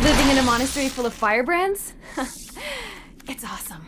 Living in a monastery full of firebrands? It's awesome.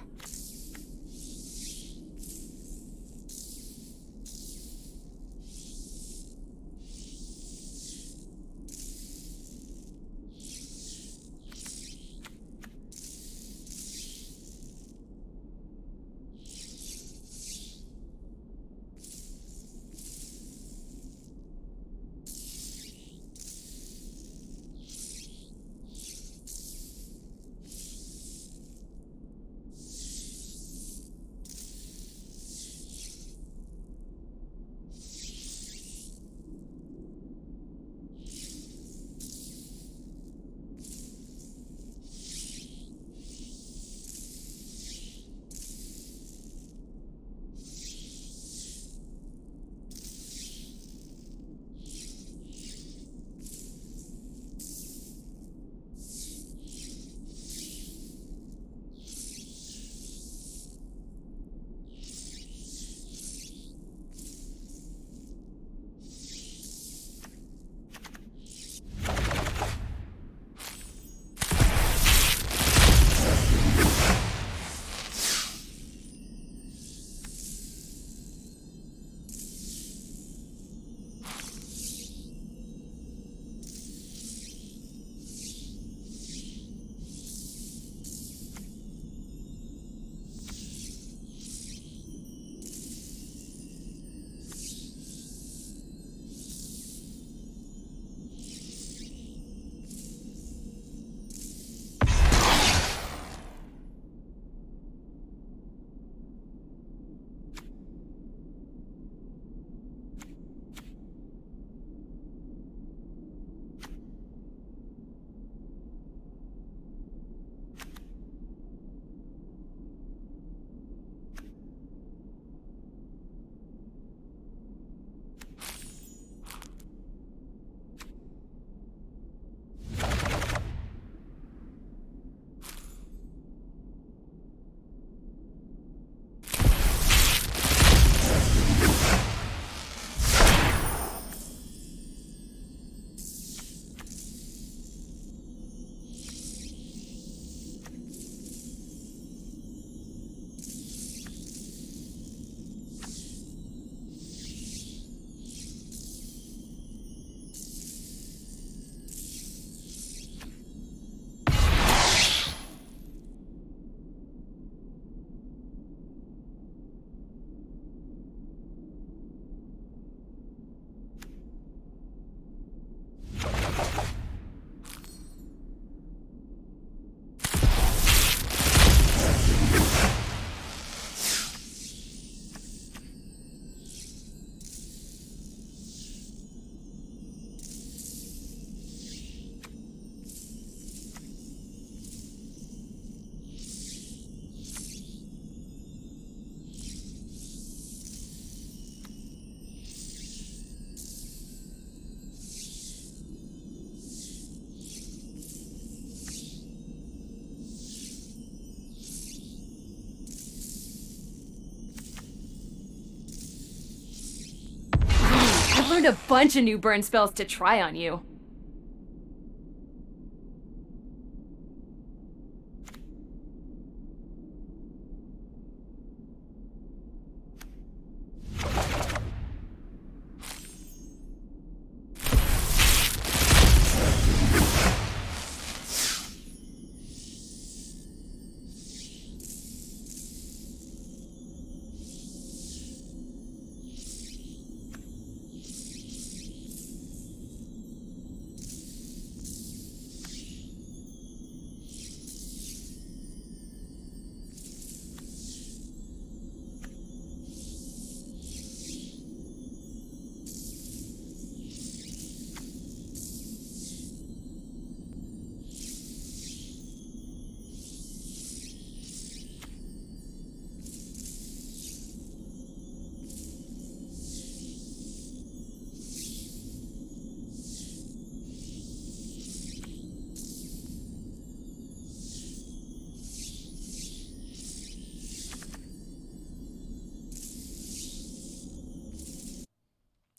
I've learned a bunch of new burn spells to try on you.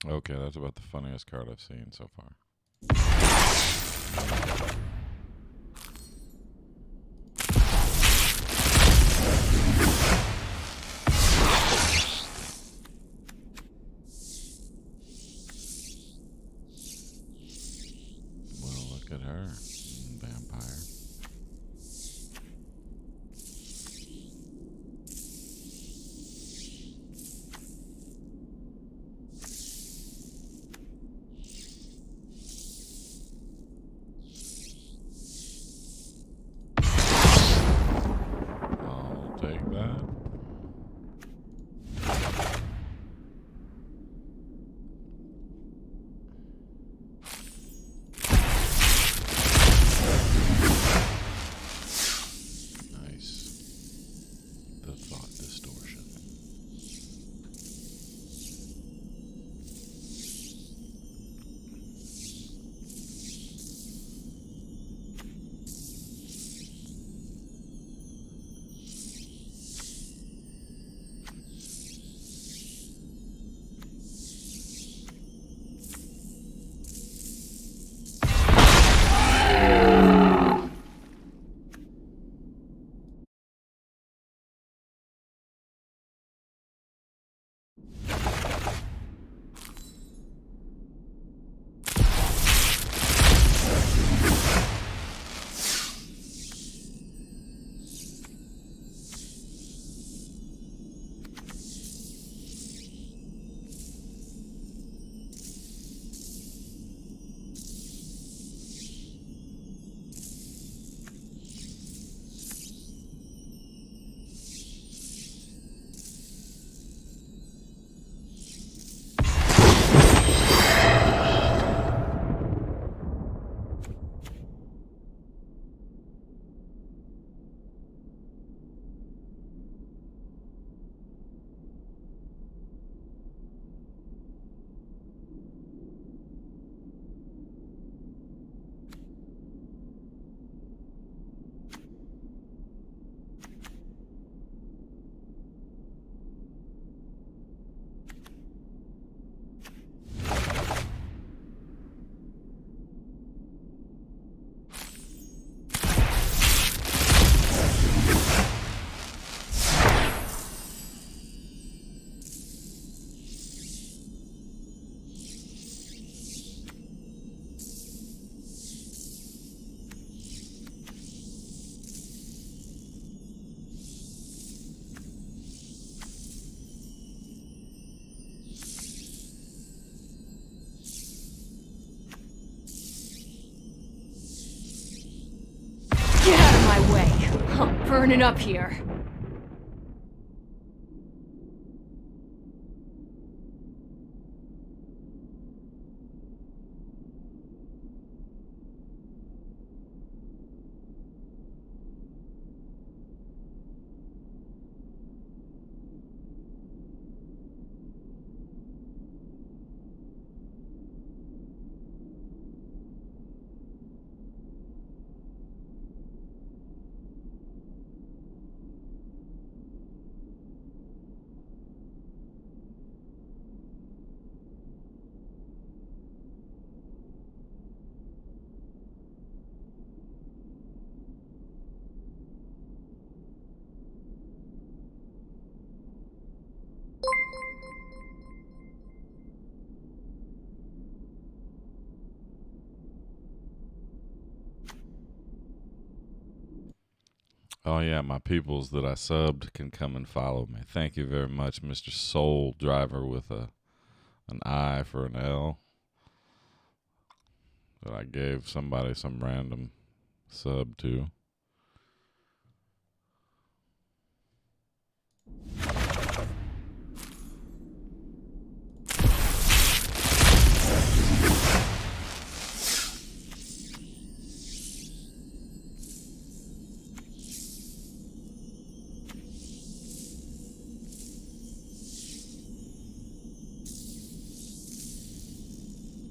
Okay, that's about the funniest card I've seen so far. Look at her. Vampire. I'll take that. The thought distortion. Get out of my way! I'm burning up here. Oh yeah, my peoples that I subbed can come and follow me. Thank you very much, Mr. Soul Driver with an I for an L. That I gave somebody some random sub to.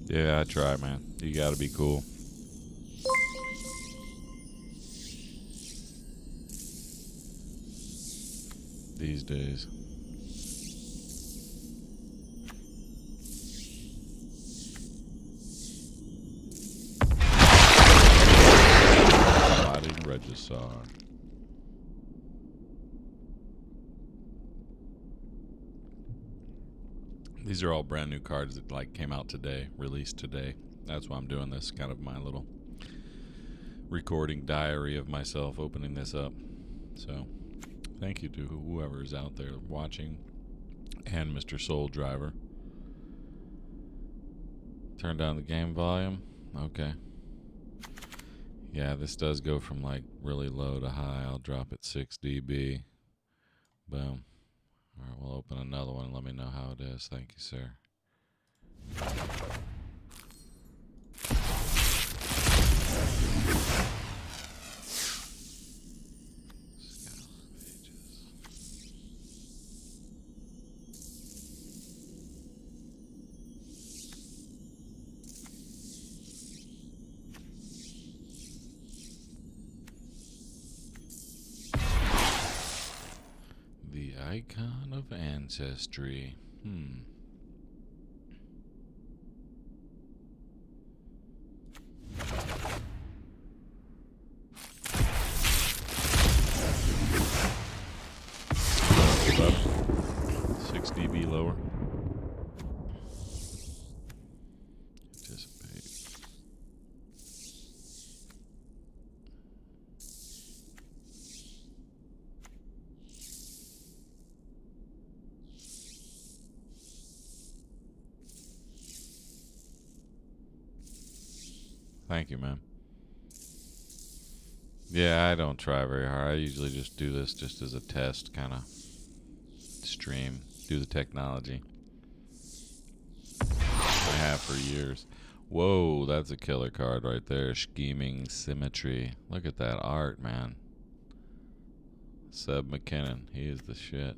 Yeah, I try, man. You gotta be cool. These days. Fighting Regisar. These are all brand new cards that like came out today, released today. That's why I'm doing this, kind of my little recording diary of myself opening this up. So, thank you to whoever is out there watching and Mr. Soul Driver. Turn down the game volume. Okay. Yeah, this does go from like really low to high. I'll drop it 6 dB. Boom. All right, we'll open another one. Let me know how it is. Thank you, sir. The icon of ancestry. About 6 dB lower. Anticipate. Thank you, man. Yeah, I don't try very hard. I usually just do this just as a test, kind of stream, do the technology. I have for years. Whoa, that's a killer card right there. Scheming Symmetry. Look at that art, man. Seb McKinnon, he is the shit.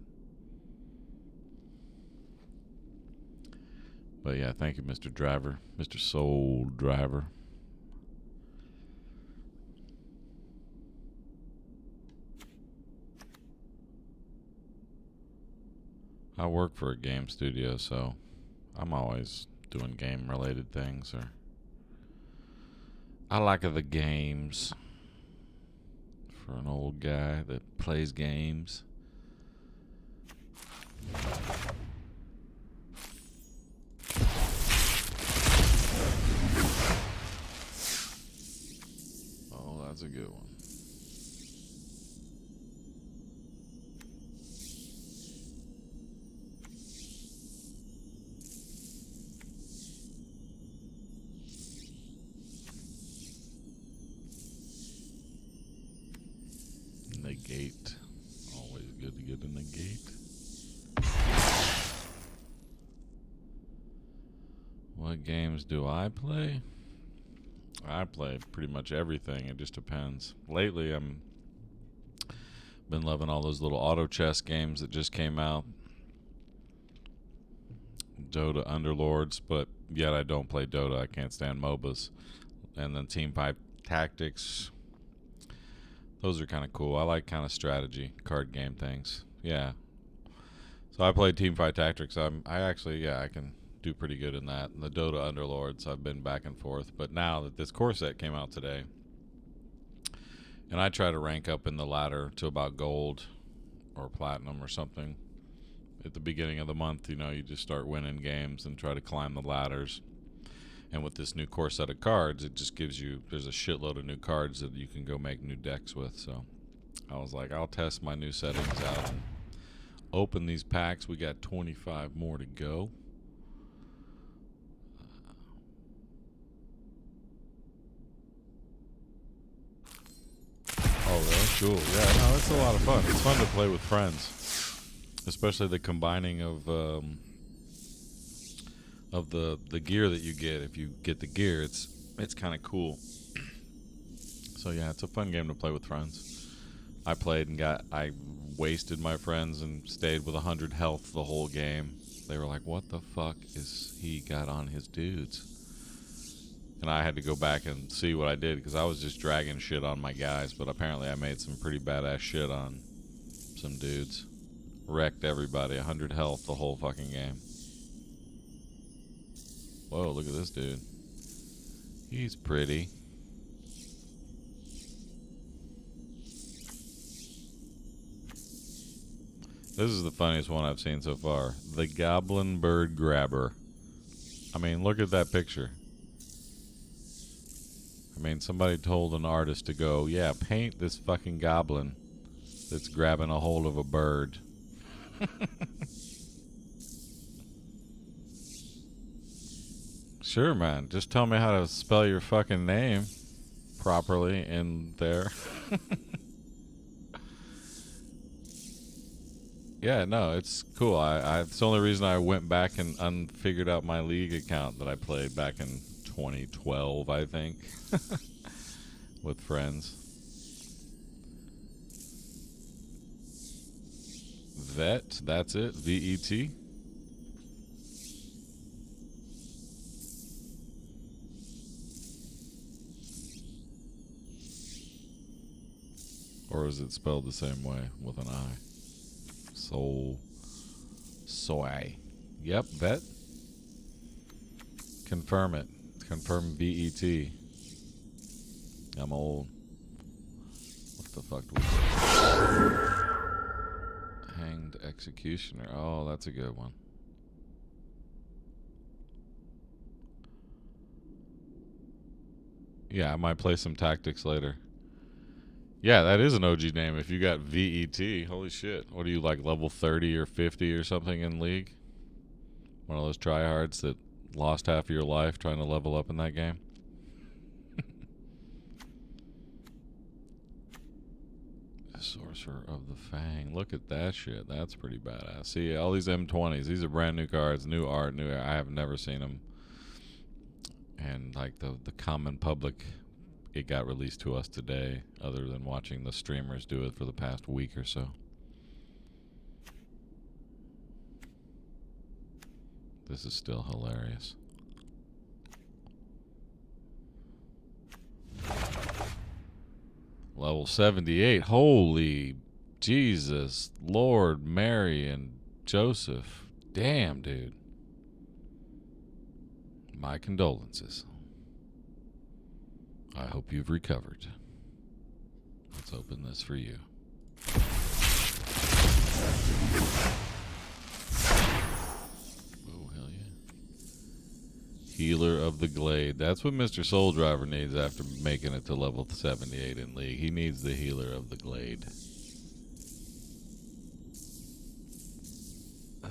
But yeah, thank you, Mr. Driver, Mr. Soul Driver. I work for a game studio, so I'm always doing game-related things. Or I like the games. For an old guy that plays games. Oh, that's a good one. Negate. Always good to get a negate. What games do I play? I play pretty much everything. It just depends. Lately, I'm been loving all those little auto chess games that just came out. Dota Underlords, but yet I don't play Dota. I can't stand MOBAs. And then Teamfight Tactics. Those are kind of cool. I like kind of strategy card game things. Yeah. So I played Teamfight Tactics. I can do pretty good in that. And the Dota Underlords, I've been back and forth. But now that this core set came out today, and I try to rank up in the ladder to about gold or platinum or something. At the beginning of the month, you just start winning games and try to climb the ladders. And with this new core set of cards, it just gives you, there's a shitload of new cards that you can go make new decks with. So I was like, I'll test my new settings out and open these packs. We got 25 more to go. Oh, really? Cool. Yeah, no, it's a lot of fun. It's fun to play with friends, especially the combining of the gear that you get. If you get the gear, it's kind of cool. So yeah, it's a fun game to play with friends. I played and I wasted my friends and stayed with 100 health the whole game. They were like, "What the fuck is he got on his dudes?" And I had to go back and see what I did because I was just dragging shit on my guys. But apparently I made some pretty badass shit on some dudes. Wrecked everybody. 100 health the whole fucking game. Whoa, look at this dude. He's pretty. This is the funniest one I've seen so far. The Goblin Bird Grabber. I mean, look at that picture. I mean, somebody told an artist to go, yeah, paint this fucking goblin that's grabbing a hold of a bird. Sure, man. Just tell me how to spell your fucking name properly in there. Yeah, no, it's cool. It's the only reason I went back and unfigured out my League account that I played back in 2012, I think, with friends. Vet, that's it. VET. Or is it spelled the same way with an I? Soy. Yep, vet. Confirm it. Confirm VET. I'm old. What the fuck was that? Hanged Executioner. Oh, that's a good one. Yeah, I might play some Tactics later. Yeah, that is an OG name. If you got VET, holy shit. What are you, like level 30 or 50 or something in League? One of those tryhards that lost half of your life trying to level up in that game? Sorcerer of the Fang. Look at that shit. That's pretty badass. See, all these M20s. These are brand new cards, new art, new. I have never seen them. And like the common public, it got released to us today, other than watching the streamers do it for the past week or so. This is still hilarious. Level 78. Holy Jesus, Lord, Mary, and Joseph. Damn, dude. My condolences. I hope you've recovered. Let's open this for you. Oh, hell yeah. Healer of the Glade. That's what Mr. Soul Driver needs after making it to level 78 in League. He needs the Healer of the Glade.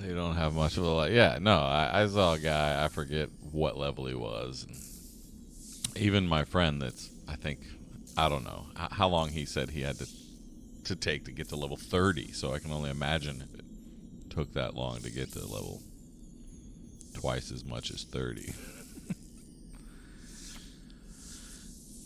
They don't have much of a life. Yeah, no, I saw a guy, I forget what level he was. And even my friend that's, I think, I don't know how long he said he had to take to get to level 30. So I can only imagine if it took that long to get to level twice as much as 30.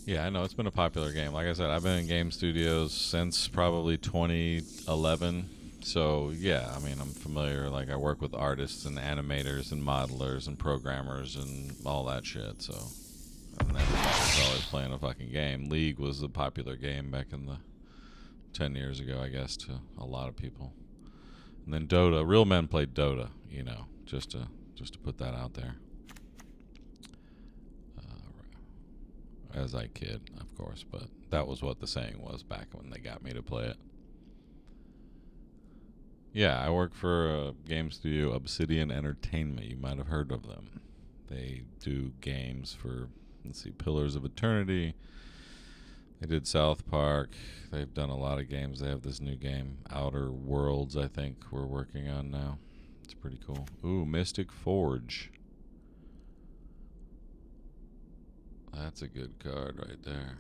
Yeah, I know. It's been a popular game. Like I said, I've been in game studios since probably 2011. So, yeah, I mean, I'm familiar. Like, I work with artists and animators and modelers and programmers and all that shit. So, and everybody's always playing a fucking game. League was a popular game back in the 10 years ago, I guess, to a lot of people. And then Dota. Real men played Dota, you know, just to put that out there. As I kid, of course, but that was what the saying was back when they got me to play it. Yeah, I work for a game studio, Obsidian Entertainment. You might have heard of them. They do games for, let's see, Pillars of Eternity. They did South Park. They've done a lot of games. They have this new game, Outer Worlds, I think we're working on now. It's pretty cool. Ooh, Mystic Forge. That's a good card right there.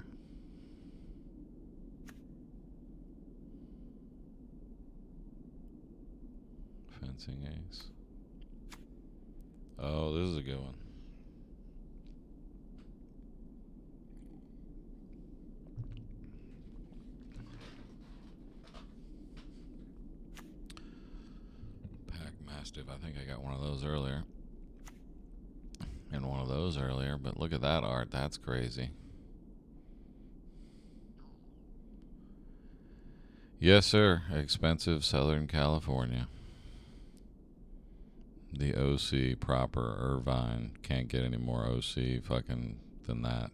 Fencing Ace. Oh, this is a good one. Pack Mastiff. I think I got one of those earlier. And one of those earlier, but look at that art. That's crazy. Yes, sir. Expensive Southern California. The OC proper Irvine. Can't get any more OC fucking than that.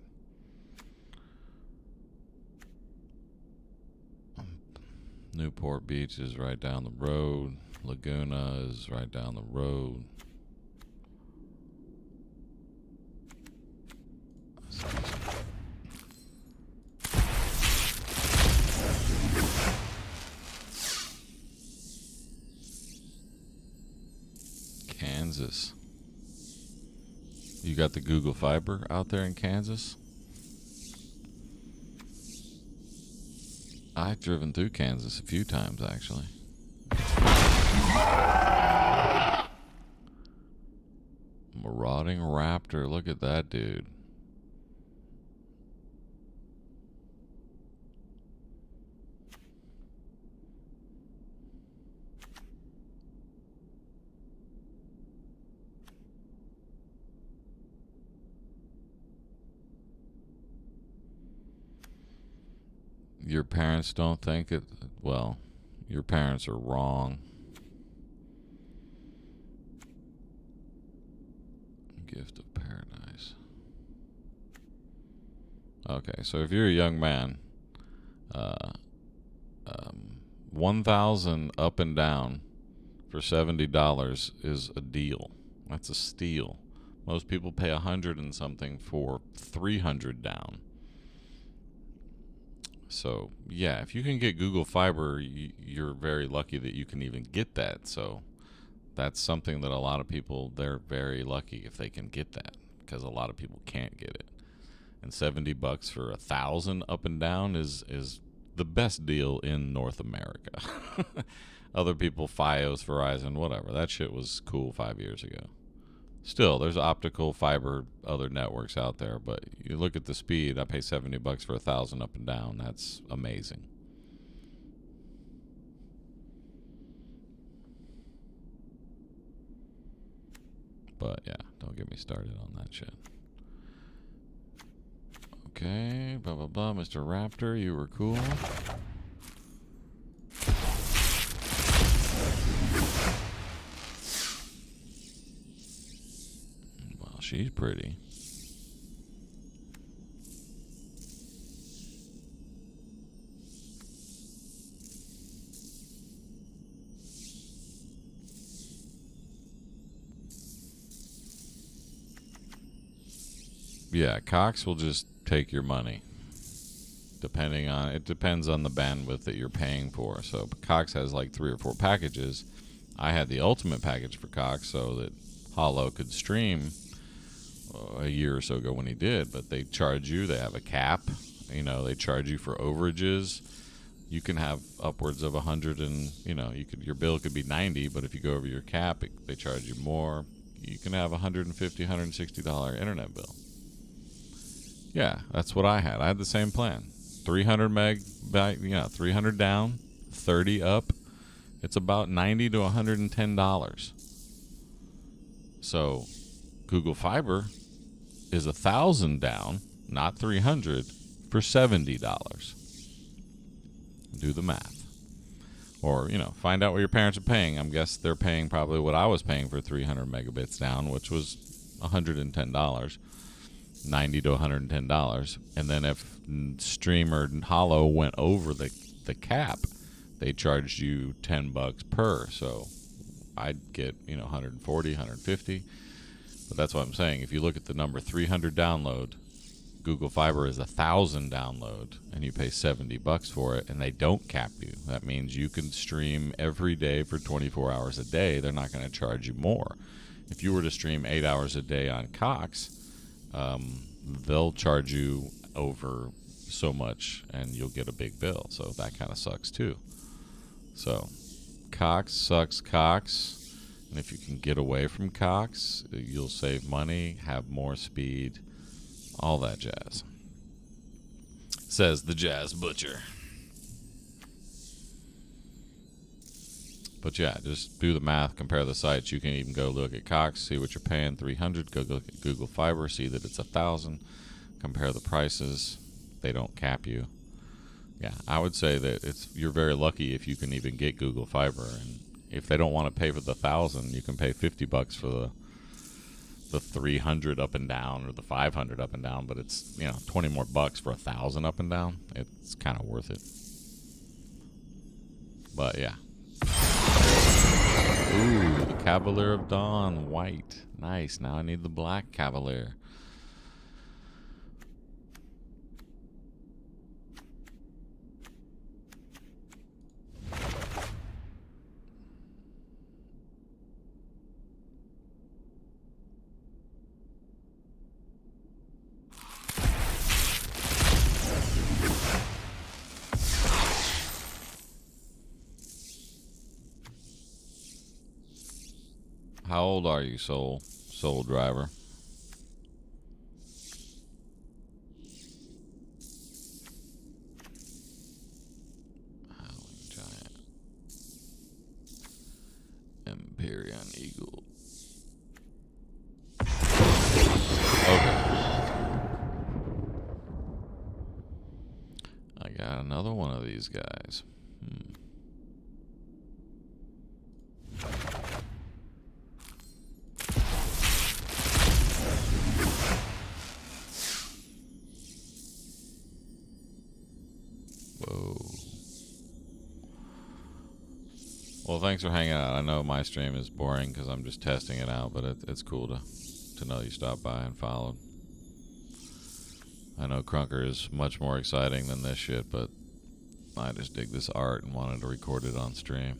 Newport Beach is right down the road. Laguna is right down the road. Kansas. You got the Google Fiber out there in Kansas? I've driven through Kansas a few times, actually. Marauding Raptor. Look at that dude. Your parents don't think it? Well, your parents are wrong. Gift of Paradise. Okay, so if you're a young man, 1,000 up and down for $70 is a deal. That's a steal. Most people pay 100 and something for 300 down. So yeah, if you can get Google Fiber, you're very lucky that you can even get that. So that's something that a lot of people, they're very lucky if they can get that, because a lot of people can't get it. And $70 for 1,000 up and down is the best deal in North America. Other people, Fios, Verizon, whatever, that shit was cool 5 years ago. Still, there's optical fiber, other networks out there, but you look at the speed. I pay $70 for 1,000 up and down. That's amazing. But yeah, don't get me started on that shit. Okay, blah blah blah. Mr. Raptor, you were cool. Well, she's pretty. Yeah, Cox will just take your money. It depends on the bandwidth that you're paying for. So Cox has like 3 or 4 packages. I had the ultimate package for Cox so that Hollow could stream a year or so ago when he did, but they charge you. They have a cap. You know, they charge you for overages. You can have upwards of 100, and your bill could be 90, but if you go over your cap, they charge you more. You can have $150, $160 internet bill. Yeah, that's what I had. I had the same plan. 300 meg, 300 down, 30 up. It's about $90 to $110. So Google Fiber is 1,000 down, not 300, for $70. Do the math. Or, find out what your parents are paying. I'm guessing they're paying probably what I was paying for 300 megabits down, which was $110. $90 to $110. And then if Stream or Hollow went over the cap, they charged you $10 per. So I'd get 140, 150. But that's what I'm saying. If you look at the number 300 download, Google Fiber is 1,000 download, and you pay $70 for it, and they don't cap you. That means you can stream every day for 24 hours a day. They're not going to charge you more. If you were to stream 8 hours a day on Cox, they'll charge you over so much, and you'll get a big bill. So that kind of sucks too. So Cox sucks Cox, and if you can get away from Cox, you'll save money, have more speed, all that jazz. Says the Jazz Butcher. But yeah, just do the math, compare the sites. You can even go look at Cox, see what you're paying, 300. Go look at Google Fiber, see that it's 1,000. Compare the prices. They don't cap you. Yeah, I would say that you're very lucky if you can even get Google Fiber. And if they don't want to pay for the 1,000, you can pay $50 for the 300 up and down, or the 500 up and down. But it's 20 more bucks for 1,000 up and down. It's kind of worth it. But yeah. Ooh, the Cavalier of Dawn, white. Nice. Now I need the black Cavalier. How old are you, Soul Driver? Howling Giant. Empyrean Eagle. Okay. I got another one of these guys. Whoa. Well, thanks for hanging out. I know my stream is boring because I'm just testing it out, but it's cool to know you stopped by and followed. I know Crunker is much more exciting than this shit, but I just dig this art and wanted to record it on stream.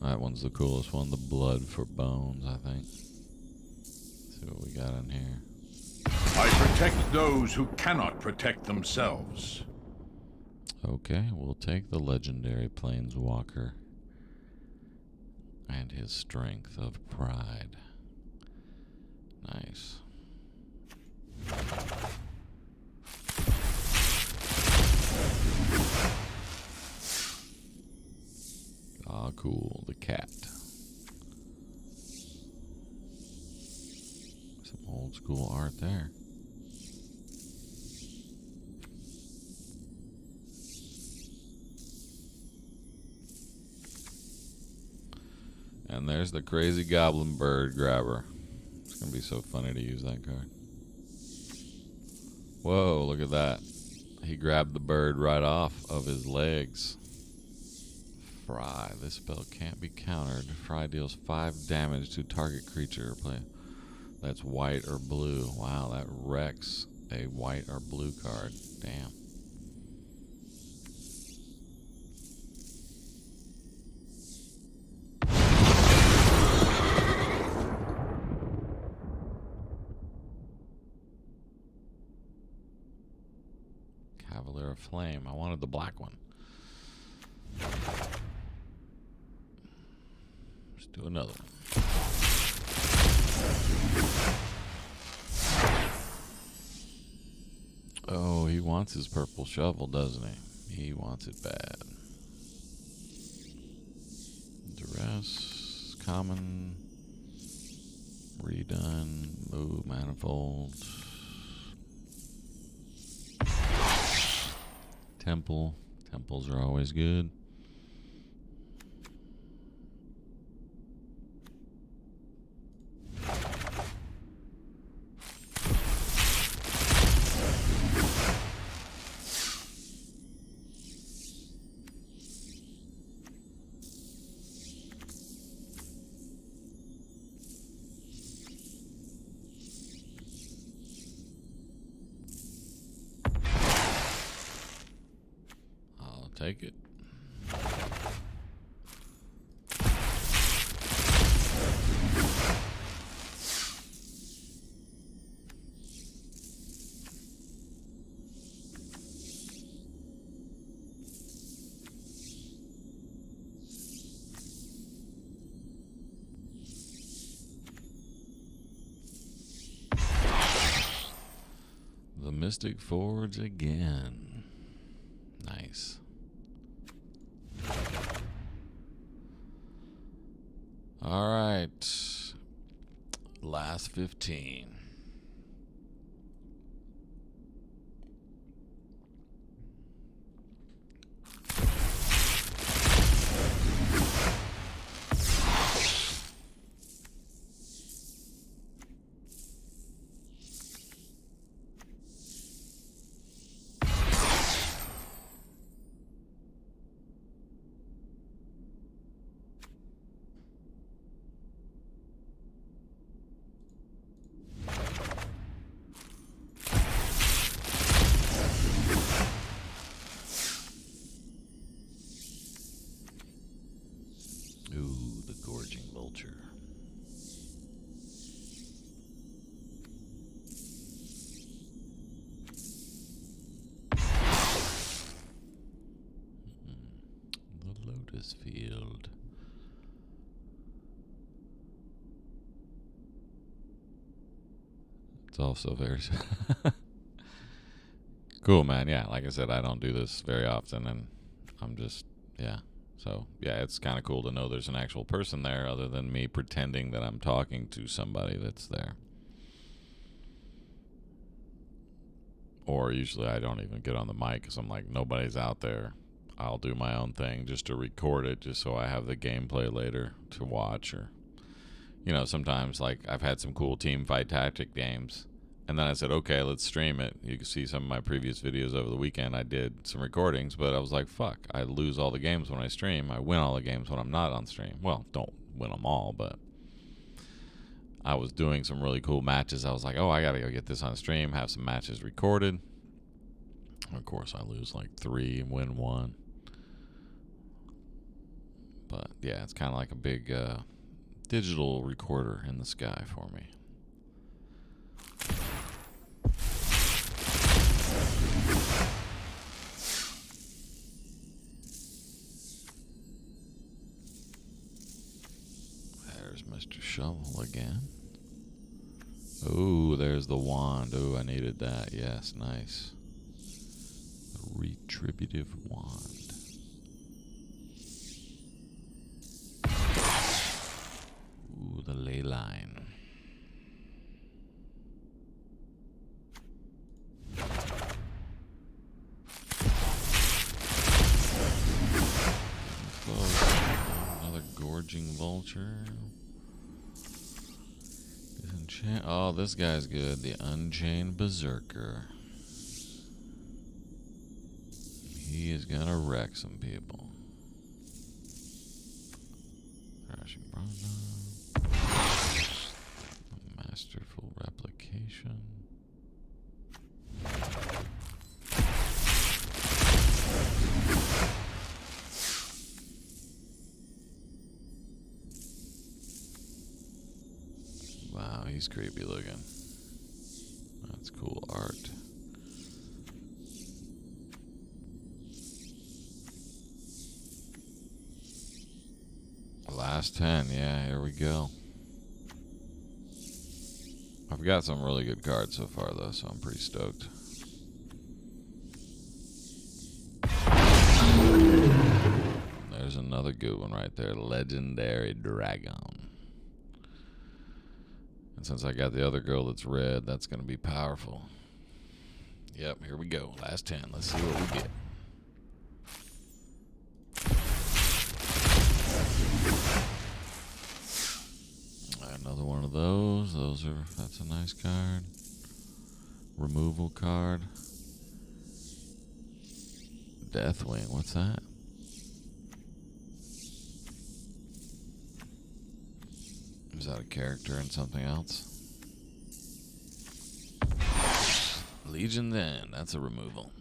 That one's the coolest one, the Blood for Bones, I think. Let's see what we got in here. I protect those who cannot protect themselves. Okay, we'll take the legendary Planeswalker and his strength of pride. Nice. Ah, cool, the cat. Some old school art there. And there's the crazy goblin bird grabber. It's gonna be so funny to use that card. Whoa, look at that. He grabbed the bird right off of his legs. Fry. This spell can't be countered. Fry deals 5 damage to target creature or play. That's white or blue. Wow, that wrecks a white or blue card. Damn. Cavalier of Flame. I wanted the black one. Let's do another one. Oh, he wants his purple shovel, doesn't he? He wants it bad. Duress, common, redone, move, manifold. Temple. Temples are always good. Take it. The Mystic Forge again. Nice. All right, last 15. Ooh, the Gorging Vulture. Huddersfield. It's also very cool, man. Yeah, like I said, I don't do this very often, and I'm just, yeah. So, yeah, it's kind of cool to know there's an actual person there other than me pretending that I'm talking to somebody that's there. Or usually I don't even get on the mic because I'm like, nobody's out there. I'll do my own thing just to record it, just so I have the gameplay later to watch. Or, you know, sometimes, like, I've had some cool team fight tactic games, and then I said, okay, let's stream it. You can see some of my previous videos over the weekend. I did some recordings, but I was like, fuck, I lose all the games when I stream. I win all the games when I'm not on stream. Well, don't win them all, but I was doing some really cool matches. I was like, oh, I gotta go get this on stream, have some matches recorded. Of course, I lose like 3 and win 1. But yeah, it's kind of like a big digital recorder in the sky for me. There's Mr. Shovel again. Oh, there's the wand. Oh, I needed that. Yes, nice. A retributive wand. Ooh, the ley line. Another gorging vulture. Oh, this guy's good. The Unchained Berserker. He is gonna wreck some people. Crashing Brahma. Masterful Replication. Wow, he's creepy looking. That's cool art. Last 10, yeah, here we go. I've got some really good cards so far, though, so I'm pretty stoked. There's another good one right there, Legendary Dragon. And since I got the other girl that's red, that's going to be powerful. Yep, here we go. Last 10. Let's see what we get. Another one of those. That's a nice card. Removal card. Deathwing. What's that? Is that a character in something else? Legion then. That's a removal.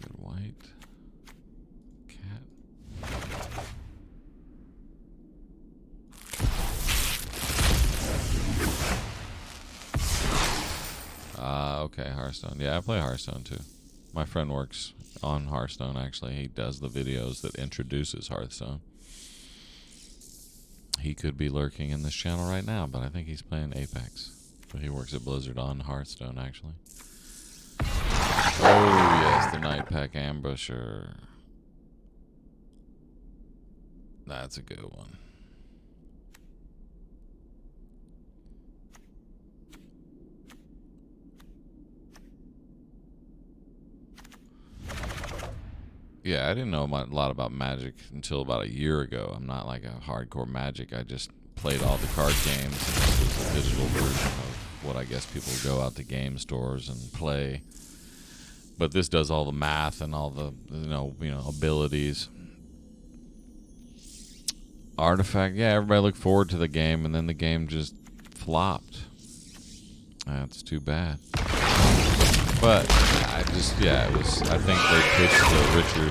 Good white. Cat. Okay, Hearthstone. Yeah, I play Hearthstone too. My friend works on Hearthstone, actually. He does the videos that introduces Hearthstone. He could be lurking in this channel right now, but I think he's playing Apex. But he works at Blizzard on Hearthstone, actually. Oh, yes, the Night Pack Ambusher. That's a good one. Yeah, I didn't know a lot about Magic until about a year ago. I'm not like a hardcore Magic. I just played all the card games. This was a digital version of what I guess people go out to game stores and play. But this does all the math and all the you know abilities. Artifact, yeah, everybody looked forward to the game, and then the game just flopped. That's too bad. But I think they pitched to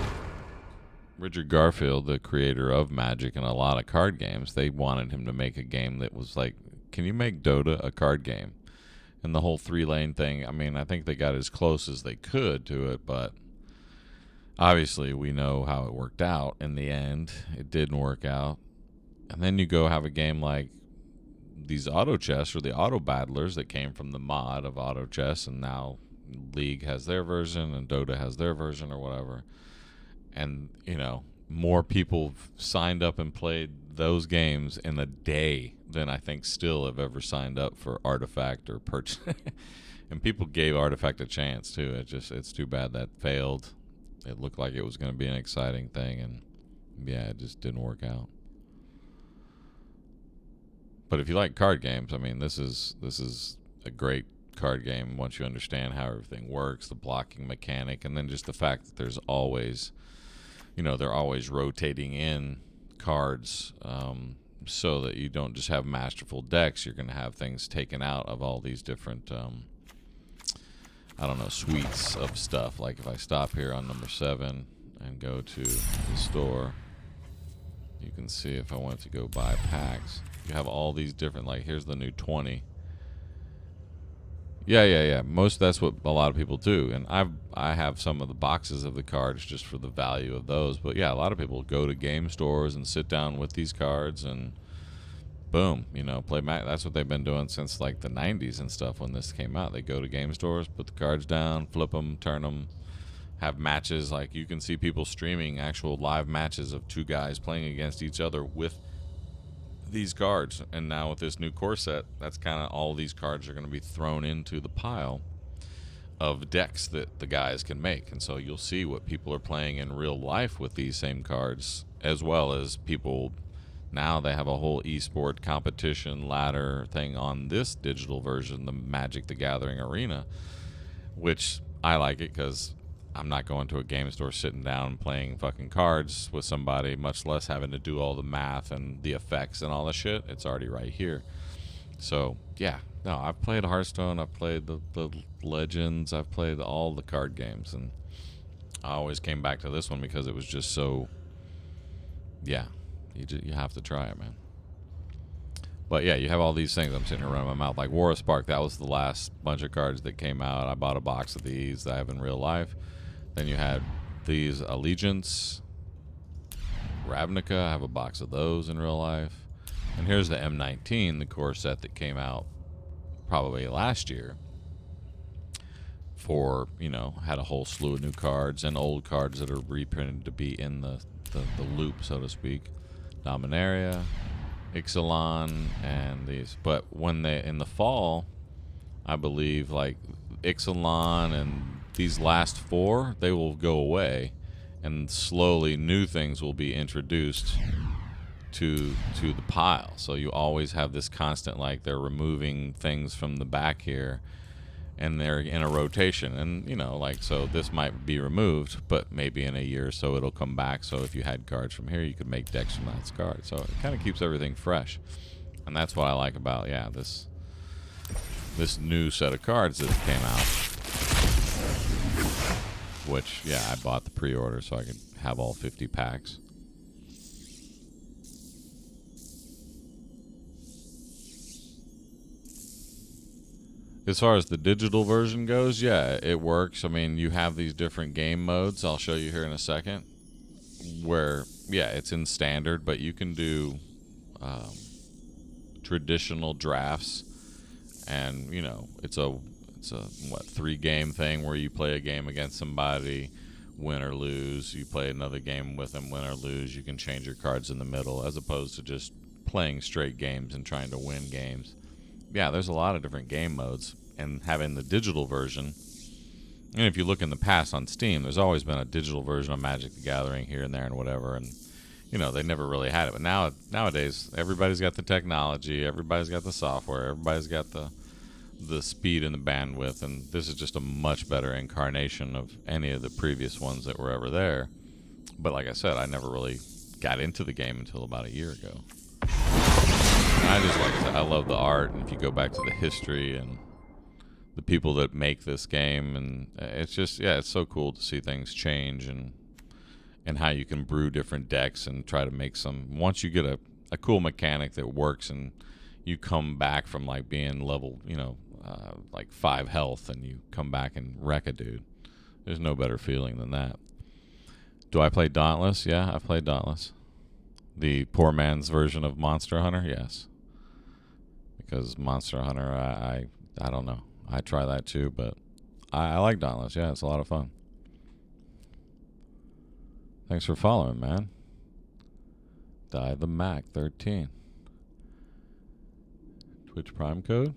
Richard Garfield, the creator of Magic and a lot of card games. They wanted him to make a game that was like, can you make Dota a card game? And the whole 3-lane thing, I mean, I think they got as close as they could to it, but obviously we know how it worked out in the end. It didn't work out. And then you go have a game like these auto chess or the auto battlers that came from the mod of auto chess, and now League has their version and Dota has their version or whatever. And, you know, more people signed up and played those games in a day than I think still have ever signed up for Artifact or purchase. And people gave Artifact a chance too. It's too bad that failed. It looked like it was going to be an exciting thing, and yeah, it just didn't work out. But if you like card games, I mean, this is a great card game once you understand how everything works, the blocking mechanic, and then just the fact that there's always, you know, they're always rotating in cards, so that you don't just have masterful decks. You're going to have things taken out of all these different, I don't know, suites of stuff. Like if I stop here on number 7 and go to the store, you can see if I want to go buy packs, you have all these different, like here's the new 20. Yeah. That's what a lot of people do, and I have some of the boxes of the cards just for the value of those. But yeah, a lot of people go to game stores and sit down with these cards and boom, you know, play that's what they've been doing since like the 90s and stuff. When this came out, they go to game stores, put the cards down, flip them, turn them, have matches. Like you can see people streaming actual live matches of 2 guys playing against each other with these cards. And now with this new core set, that's kind of all these cards are going to be thrown into the pile of decks that the guys can make. And so you'll see what people are playing in real life with these same cards, as well as people now they have a whole esport competition ladder thing on this digital version, the Magic the Gathering Arena, which I like it because I'm not going to a game store sitting down and playing fucking cards with somebody, much less having to do all the math and the effects and all the shit. It's already right here. So, yeah. No, I've played Hearthstone. I've played the Legends. I've played all the card games. And I always came back to this one because it was just so, yeah, you have to try it, man. But yeah, you have all these things. I'm sitting here running my mouth. Like War of Spark, that was the last bunch of cards that came out. I bought a box of these that I have in real life. Then you had these Allegiance, Ravnica. I have a box of those in real life. And here's the M19, the core set that came out probably last year. For, you know, had a whole slew of new cards and old cards that are reprinted to be in the loop, so to speak. Dominaria, Ixalan, and these. But when they, in the fall, I believe, like Ixalan and these last 4, they will go away, and slowly new things will be introduced to the pile. So you always have this constant, like they're removing things from the back here, and they're in a rotation. And you know, like, so this might be removed, but maybe in a year or so it'll come back. So if you had cards from here, you could make decks from that card. So it kind of keeps everything fresh, and that's what I like about, yeah, this new set of cards that came out. Which, yeah, I bought the pre-order so I could have all 50 packs. As far as the digital version goes, yeah, it works. I mean, you have these different game modes. I'll show you here in a second. Where, yeah, it's in standard, but you can do traditional drafts. And, you know, it's a 3-game thing where you play a game against somebody, win or lose. You play another game with them, win or lose. You can change your cards in the middle, as opposed to just playing straight games and trying to win games. Yeah, there's a lot of different game modes, and having the digital version. And if you look in the past on Steam, there's always been a digital version of Magic the Gathering here and there and whatever, and you know, they never really had it. But nowadays, everybody's got the technology, everybody's got the software, everybody's got the speed and the bandwidth, and this is just a much better incarnation of any of the previous ones that were ever there. But like I said, I never really got into the game until about a year ago. And I just like I love the art, and if you go back to the history and the people that make this game, and it's just, yeah, it's so cool to see things change and how you can brew different decks and try to make some. Once you get a cool mechanic that works, and you come back from like being level, you know, like 5 health and you come back and wreck a dude. There's no better feeling than that. Do I play Dauntless? Yeah, I played Dauntless. The poor man's version of Monster Hunter? Yes. Because Monster Hunter, I don't know. I try that too, but I like Dauntless. Yeah, it's a lot of fun. Thanks for following, man. Die the Mac 13. Twitch Prime code?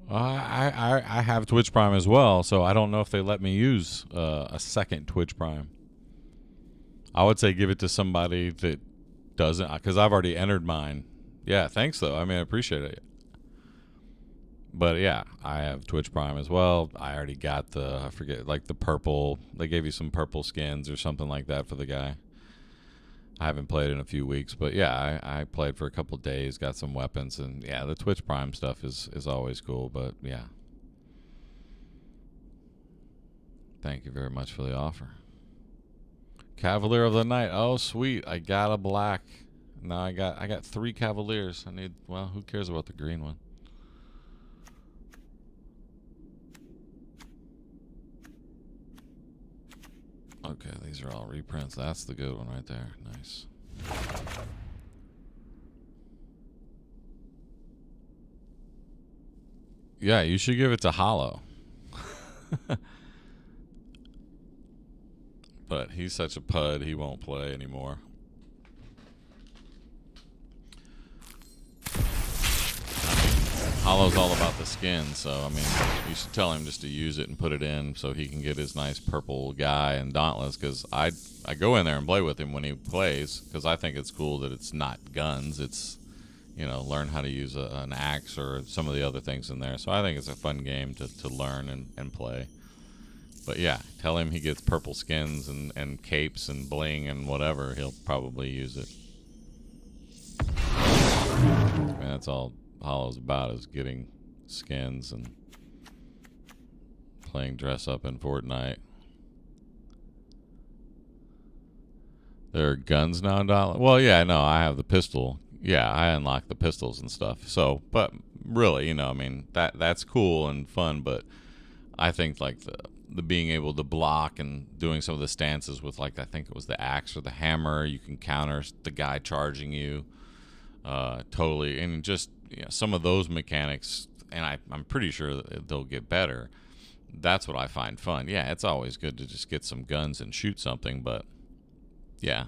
I have Twitch Prime as well, so I don't know if they let me use a second Twitch Prime. I would say give it to somebody that doesn't, because I've already entered mine. Yeah, thanks though. I mean, I appreciate it. But yeah, I have Twitch Prime as well. I already got I forget, like the purple. They gave you some purple skins or something like that for the guy. I haven't played in a few weeks, but yeah, I played for a couple days, got some weapons, and yeah, the Twitch Prime stuff is always cool, but yeah. Thank you very much for the offer. Cavalier of the Night. Oh, sweet. I got a black. Now I got 3 Cavaliers. Well, who cares about the green one? Okay, these are all reprints. That's the good one right there. Nice. Yeah, you should give it to Hollow. But he's such a pud, he won't play anymore. Hollow's all about the skin, so I mean, you should tell him just to use it and put it in so he can get his nice purple guy and Dauntless, because I go in there and play with him when he plays, because I think it's cool that it's not guns, it's, you know, learn how to use an axe or some of the other things in there. So I think it's a fun game to learn and play. But yeah, tell him he gets purple skins and capes and bling and whatever, he'll probably use it. I mean, that's all Hollow's about, is getting skins and playing dress up in Fortnite. There are guns now in Dauntless? Well, yeah, no, I have the pistol. Yeah, I unlock the pistols and stuff. So, but really, you know, I mean, that's cool and fun, but I think like the being able to block and doing some of the stances with, like, I think it was the axe or the hammer, you can counter the guy charging you. Totally, and just, you know, some of those mechanics, and I'm pretty sure that they'll get better. That's what I find fun. Yeah, it's always good to just get some guns and shoot something, but yeah.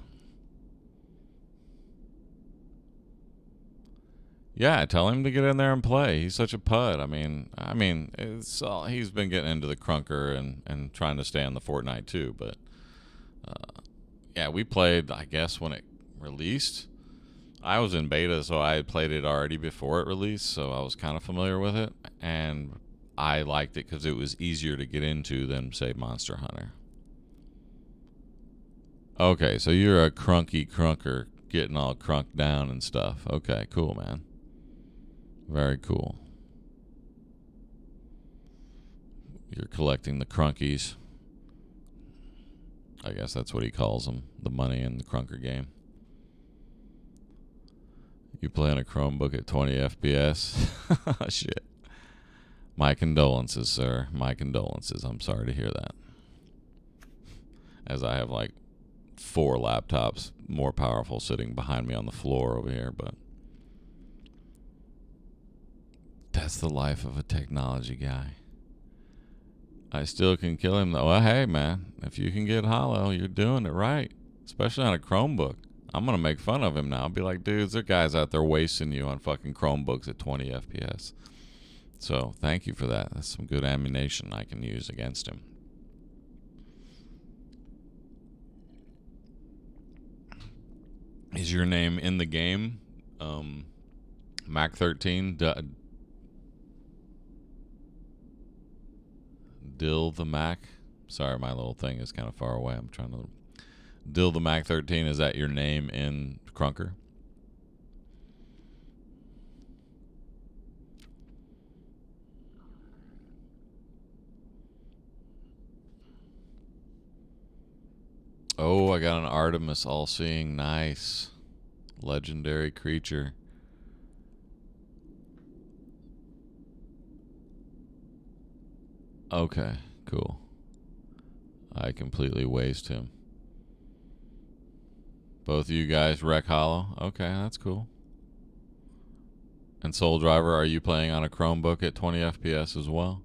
Yeah, tell him to get in there and play. He's such a pud. I mean, it's all, he's been getting into the crunker and trying to stay on the Fortnite too, but yeah, we played, I guess, when it released. I was in beta, so I had played it already before it released, so I was kind of familiar with it, and I liked it because it was easier to get into than, say, Monster Hunter. Okay, so you're a crunky crunker, getting all crunked down and stuff. Okay, cool, man. Very cool. You're collecting the crunkies. I guess that's what he calls them, the money in the crunker game. You play on a Chromebook at 20 FPS? Shit. My condolences, sir. My condolences. I'm sorry to hear that. As I have like 4 laptops more powerful sitting behind me on the floor over here, but that's the life of a technology guy. I still can kill him though. Well, hey man, if you can get Hollow, you're doing it right. Especially on a Chromebook. I'm going to make fun of him now. I'll be like, dudes, there are guys out there wasting you on fucking Chromebooks at 20 FPS. So, thank you for that. That's some good ammunition I can use against him. Is your name in the game? Mac 13? Dill the Mac? Sorry, my little thing is kind of far away. I'm trying to... Dill the Mac 13, is that your name in Crunker? Oh, I got an Artemis All-Seeing. Nice. Legendary creature. Okay, cool. I completely waste him. Both of you guys wreck Hollow. Okay, that's cool. And Soul Driver, are you playing on a Chromebook at 20 FPS as well?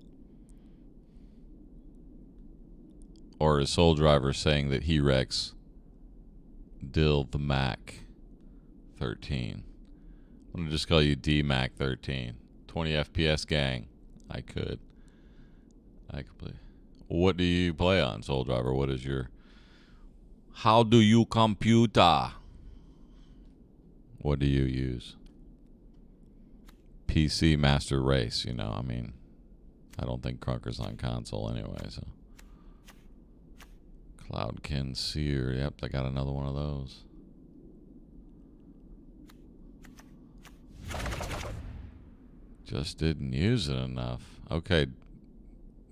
Or is Soul Driver saying that he wrecks Dill the Mac 13? I'm going to just call you D-Mac 13. 20 FPS gang. I could play. What do you play on, Soul Driver? What is your... How do you computer? What do you use? PC Master Race, you know. I mean, I don't think Crunker's on console anyway, so. Cloudkin Seer. Yep, I got another one of those. Just didn't use it enough. Okay,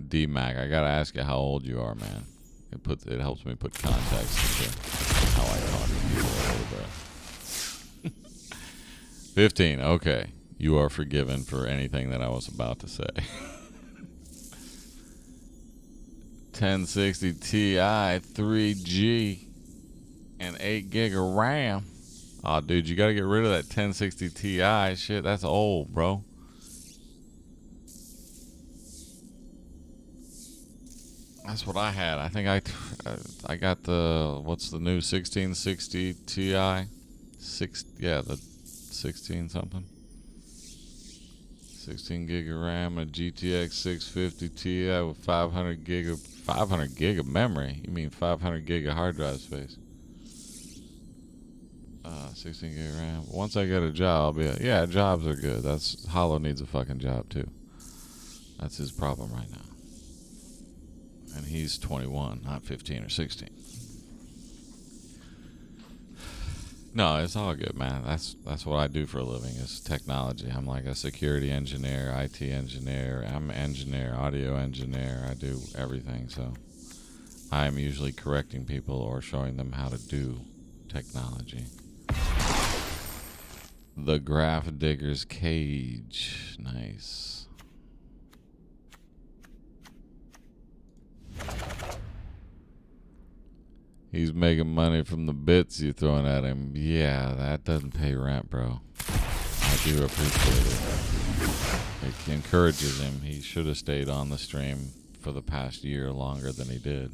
D-Mac, I gotta ask you how old you are, man. It helps me put context into how I talk to people a little bit. 15, okay. You are forgiven for anything that I was about to say. 1060 Ti, 3G, and 8 gig of RAM. Aw, dude, you gotta get rid of that 1060 Ti. Shit, that's old, bro. That's what I had. I think I got the, what's the new 1660 Ti? The 16 something. 16 gig of RAM and a GTX 650 Ti with 500 gig of memory. You mean 500 gig of hard drive space? 16 gig of RAM. Once I get a job, yeah, jobs are good. That's Hollow needs a fucking job too. That's his problem right now. And he's 21, not 15 or 16. No, it's all good, man. That's what I do for a living is technology. I'm like a security engineer, IT engineer. I'm an engineer, audio engineer. I do everything. So I'm usually correcting people or showing them how to do technology. The Graph Digger's Cage. Nice. He's making money from the bits you're throwing at him. Yeah, that doesn't pay rent, bro. I do appreciate it. It encourages him. He should have stayed on the stream for the past year longer than he did.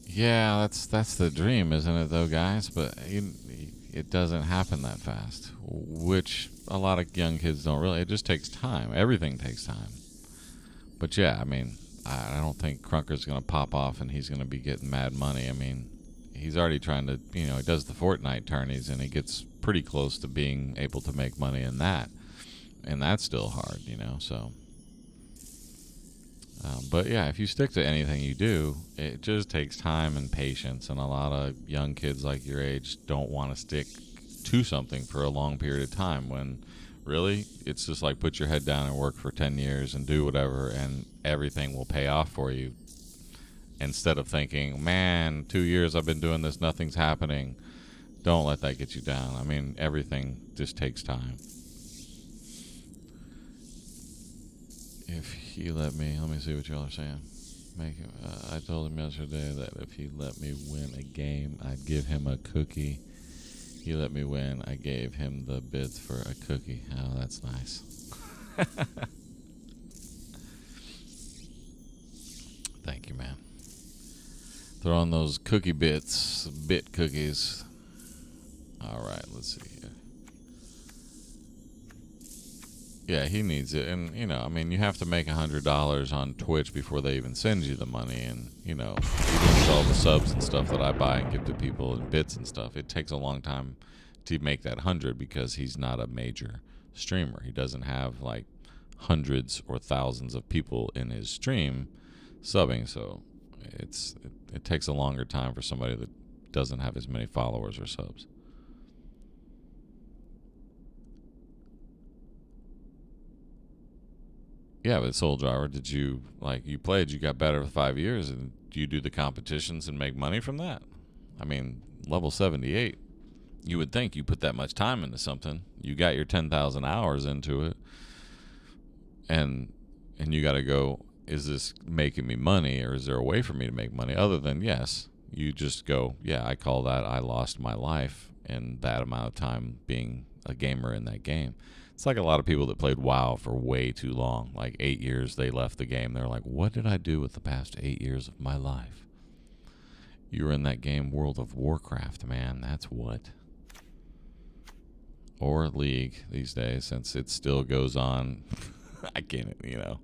Yeah, that's the dream, isn't it, though, guys? But it doesn't happen that fast, which a lot of young kids don't really. It just takes time. Everything takes time. But yeah, I mean, I don't think Crunker's going to pop off and he's going to be getting mad money. I mean, he's already trying to, he does the Fortnite tourneys and he gets pretty close to being able to make money in that. And that's still hard, so. But yeah, if you stick to anything you do, it just takes time and patience. And a lot of young kids like your age don't want to stick to something for a long period of time when really it's just like put your head down and work for 10 years and do whatever and everything will pay off for you. Instead of thinking, man, 2 years I've been doing this, nothing's happening. Don't let that get you down. I mean, everything just takes time. If he let me see what y'all are saying. I told him yesterday that if he let me win a game, I'd give him a cookie. He let me win. I gave him the bits for a cookie. Oh, that's nice. Thank you, man. Throw on those cookie bits, bit cookies. All right, let's see here. Yeah, he needs it. And, you have to make $100 on Twitch before they even send you the money. And, even with all the subs and stuff that I buy and give to people and bits and stuff, it takes a long time to make that 100 because he's not a major streamer. He doesn't have, like, hundreds or thousands of people in his stream subbing. So it takes a longer time for somebody that doesn't have as many followers or subs. Yeah, but Soul Driver, did you, you played, you got better for 5 years, and do you do the competitions and make money from that? I mean, level 78, you would think you put that much time into something. You got your 10,000 hours into it. And you got to go, is this making me money, or is there a way for me to make money other than, yes, you just go, yeah, I call that I lost my life in that amount of time being a gamer in that game. It's like a lot of people that played WoW for way too long, like 8 years they left the game. They're like, what did I do with the past 8 years of my life? You were in that game World of Warcraft, man. That's what. Or League these days, since it still goes on. I can't, Yeah, League.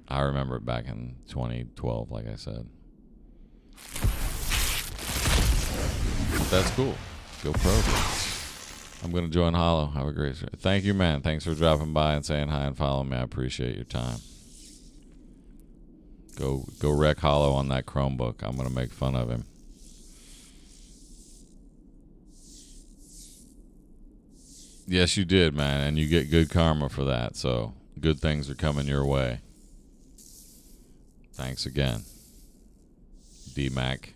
I remember it back in 2012, like I said. But that's cool. Go pro. I'm going to join Hollow. Have a great show. Thank you, man. Thanks for dropping by and saying hi and following me. I appreciate your time. Go wreck Hollow on that Chromebook. I'm going to make fun of him. Yes, you did, man, and you get good karma for that, so good things are coming your way. Thanks again, D-Mac.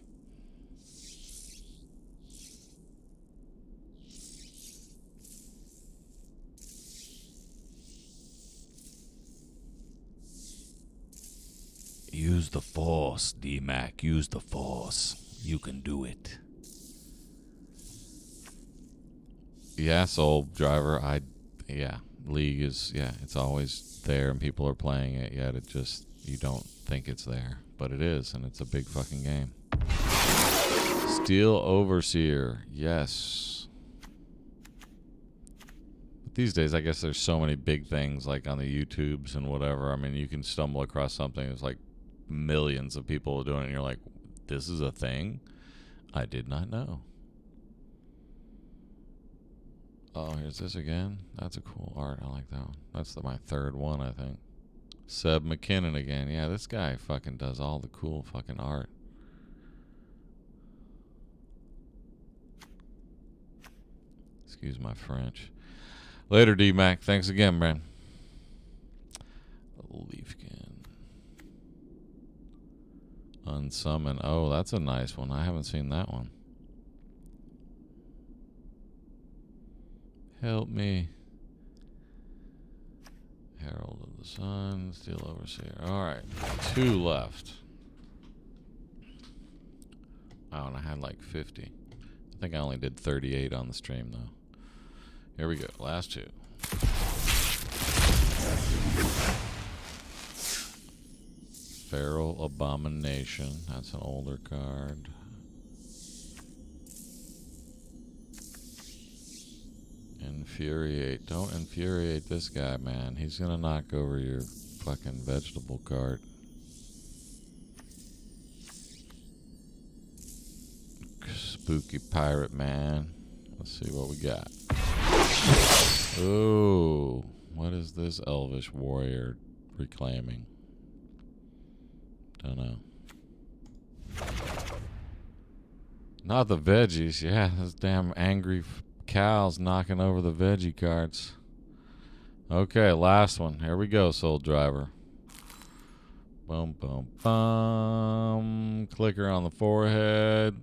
Use the Force, D-Mac. Use the Force. You can do it. Yeah, Soul Driver. League is, it's always there and people are playing it, yet it just, you don't think it's there. But it is, and it's a big fucking game. Steel Overseer. Yes. But these days, I guess there's so many big things, like on the YouTubes and whatever. I mean, you can stumble across something that's like millions of people doing it, and you're like, this is a thing? I did not know. Oh, here's this again. That's a cool art. I like that one. That's my third one, I think. Seb McKinnon again. Yeah, this guy fucking does all the cool fucking art. Excuse my French. Later, D-Mac. Thanks again, man. Leafkin. Unsummon. Oh, that's a nice one. I haven't seen that one. Help me. Herald of the Sun, Steel Overseer. Alright, 2 left. Oh, and I had like 50. I think I only did 38 on the stream, though. Here we go, last 2. Feral Abomination. That's an older card. Infuriate. Don't infuriate this guy, man. He's gonna knock over your fucking vegetable cart. Spooky pirate man. Let's see what we got. Oh, what is this elvish warrior reclaiming? Don't know. Not the veggies. Yeah, those damn angry cows knocking over the veggie carts. Okay, last one. Here we go, Soul Driver. Boom, boom, boom. Clicker on the forehead.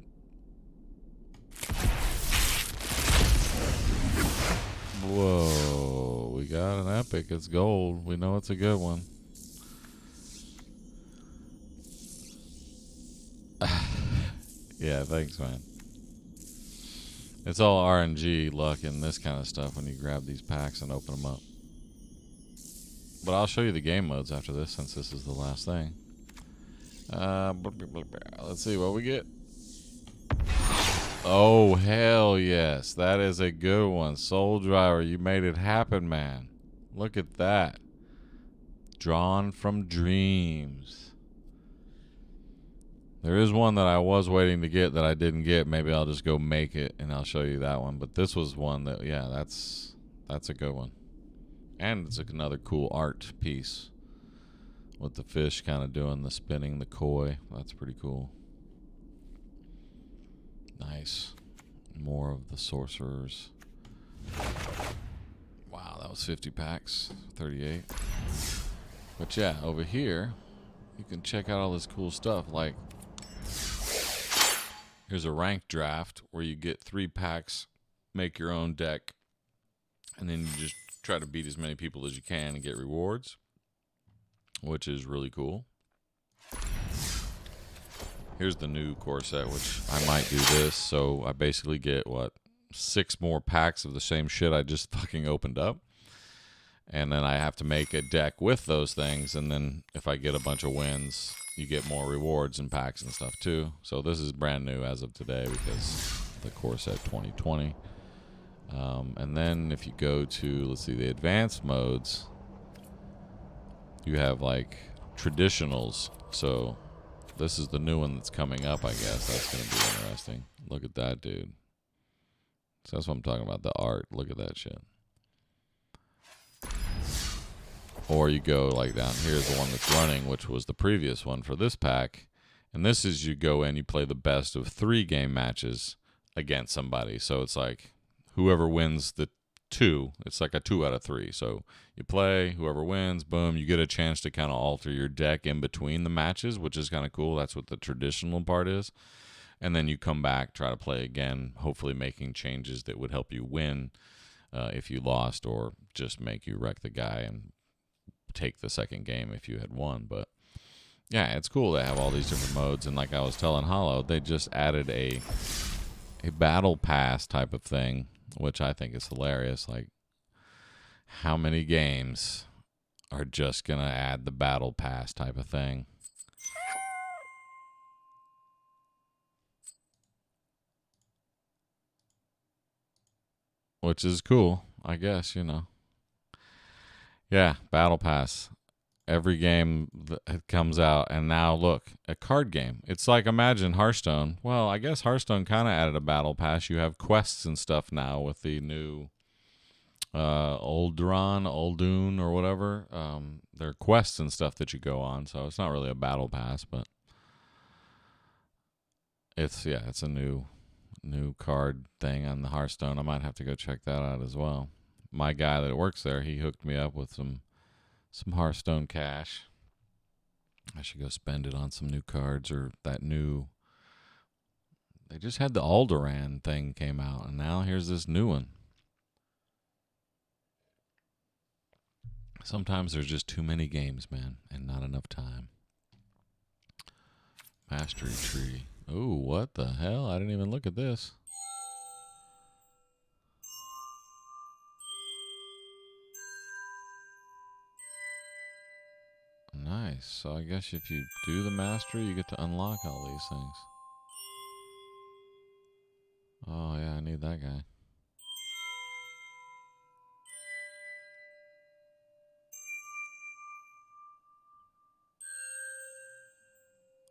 Whoa, we got an epic. It's gold. We know it's a good one. Yeah, thanks, man. It's all RNG luck and this kind of stuff when you grab these packs and open them up. But I'll show you the game modes after this, since this is the last thing. Let's see what we get. Oh, hell yes. That is a good one. Soul Driver, you made it happen, man. Look at that. Drawn from Dreams. There is one that I was waiting to get that I didn't get. Maybe I'll just go make it and I'll show you that one. But this was one that, yeah, that's a good one. And it's another cool art piece with the fish kind of doing the spinning, the koi. That's pretty cool. Nice. More of the sorcerers. Wow, that was 50 packs. 38. But yeah, over here, you can check out all this cool stuff. Like, here's a ranked draft where you get 3 packs, make your own deck, and then you just try to beat as many people as you can and get rewards, which is really cool. Here's the new core set, which I might do this. So I basically get, 6 more packs of the same shit I just fucking opened up. And then I have to make a deck with those things. And then if I get a bunch of wins, you get more rewards and packs and stuff too. So this is brand new as of today because the core set 2020. And then if you go to, let's see, the advanced modes, you have like traditionals. So this is the new one that's coming up, I guess. That's going to be interesting. Look at that, dude. So that's what I'm talking about, the art. Look at that shit. Or you go like down here's the one that's running, which was the previous one for this pack. And this is you go in, you play the best of 3 game matches against somebody. So it's like whoever wins the 2, it's like a 2 out of 3. So you play, whoever wins, boom, you get a chance to kind of alter your deck in between the matches, which is kind of cool. That's what the traditional part is. And then you come back, try to play again, hopefully making changes that would help you win if you lost, or just make you wreck the guy and take the second game if you had won. But yeah, it's cool to have all these different modes. And like I was telling Hollow, they just added a battle pass type of thing, which I think is hilarious. Like, how many games are just gonna add the battle pass type of thing? Which is cool, I guess, you know. Yeah, battle pass. Every game that comes out, and now look, a card game. It's like, imagine Hearthstone. Well, I guess Hearthstone kind of added a battle pass. You have quests and stuff now with the new Uldun, or whatever. There are quests and stuff that you go on, so it's not really a battle pass, but it's a new card thing on the Hearthstone. I might have to go check that out as well. My guy that works there, he hooked me up with some Hearthstone cash. I should go spend it on some new cards, or that new. They just had the Alderaan thing came out, and now here's this new one. Sometimes there's just too many games, man, and not enough time. Mastery tree. Oh, what the hell? I didn't even look at this. Nice. So I guess if you do the mastery, you get to unlock all these things. Oh, yeah, I need that guy.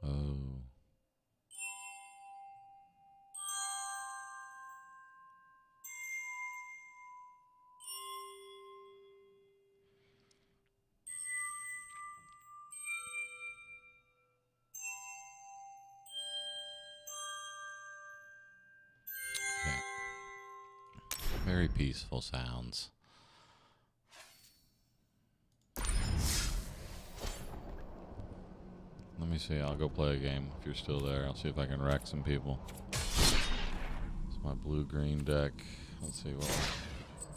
Oh. Yeah. Very peaceful sounds. Let me see. I'll go play a game if you're still there. I'll see if I can wreck some people. It's my blue-green deck. Let's see what.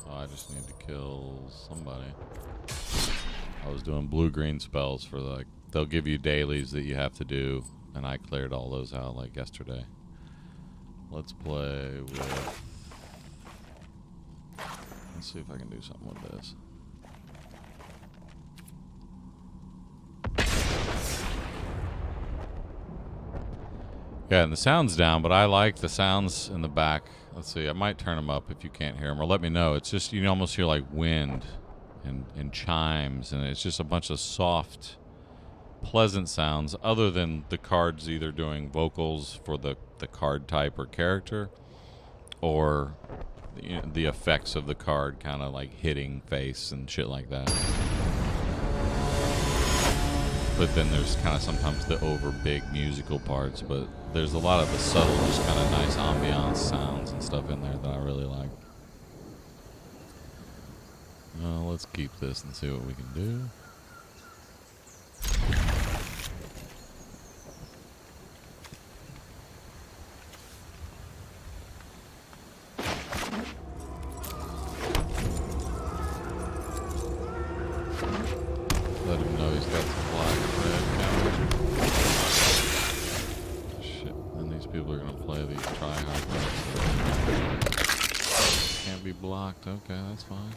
Oh, I just need to kill somebody. I was doing blue-green spells for like, they'll give you dailies that you have to do, and I cleared all those out like yesterday. Let's play with. Let's see if I can do something with this. Yeah, and the sound's down, but I like the sounds in the back. Let's see, I might turn them up if you can't hear them, or let me know. It's just, you almost hear like wind and chimes, and it's just a bunch of soft, pleasant sounds, other than the cards either doing vocals for the card type or character, or the effects of the card kind of like hitting face and shit like that. But then there's kind of sometimes the over big musical parts, but there's a lot of the subtle, just kind of nice ambiance sounds and stuff in there that I really like. Well, let's keep this and see what we can do. people are gonna play these try-hard modes. Can't be blocked. Okay, that's fine.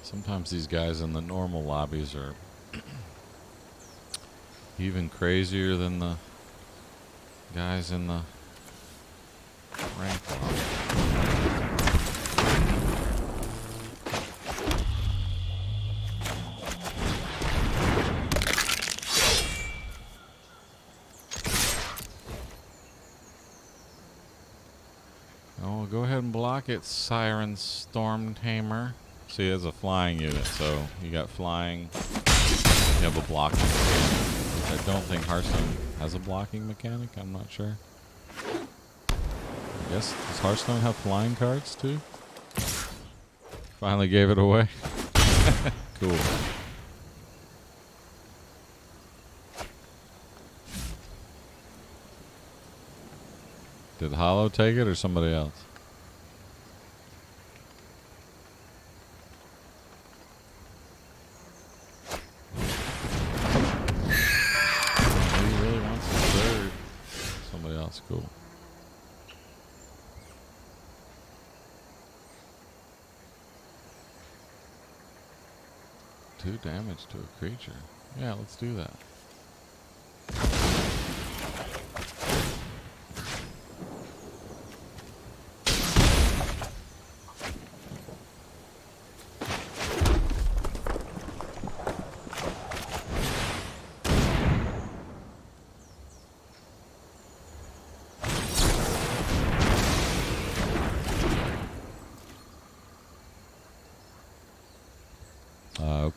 Sometimes these guys in the normal lobbies are even crazier than the guys in the rank lobby. Oh, go ahead and block it, Siren Storm Tamer. See, it's a flying unit, so you got flying. You have a blocking mechanic, which I don't think Hearthstone has a blocking mechanic. I'm not sure. I guess, does Hearthstone have flying cards too? Finally gave it away. Cool. Did Hollow take it or somebody else? That's cool. 2 damage to a creature. Yeah, let's do that.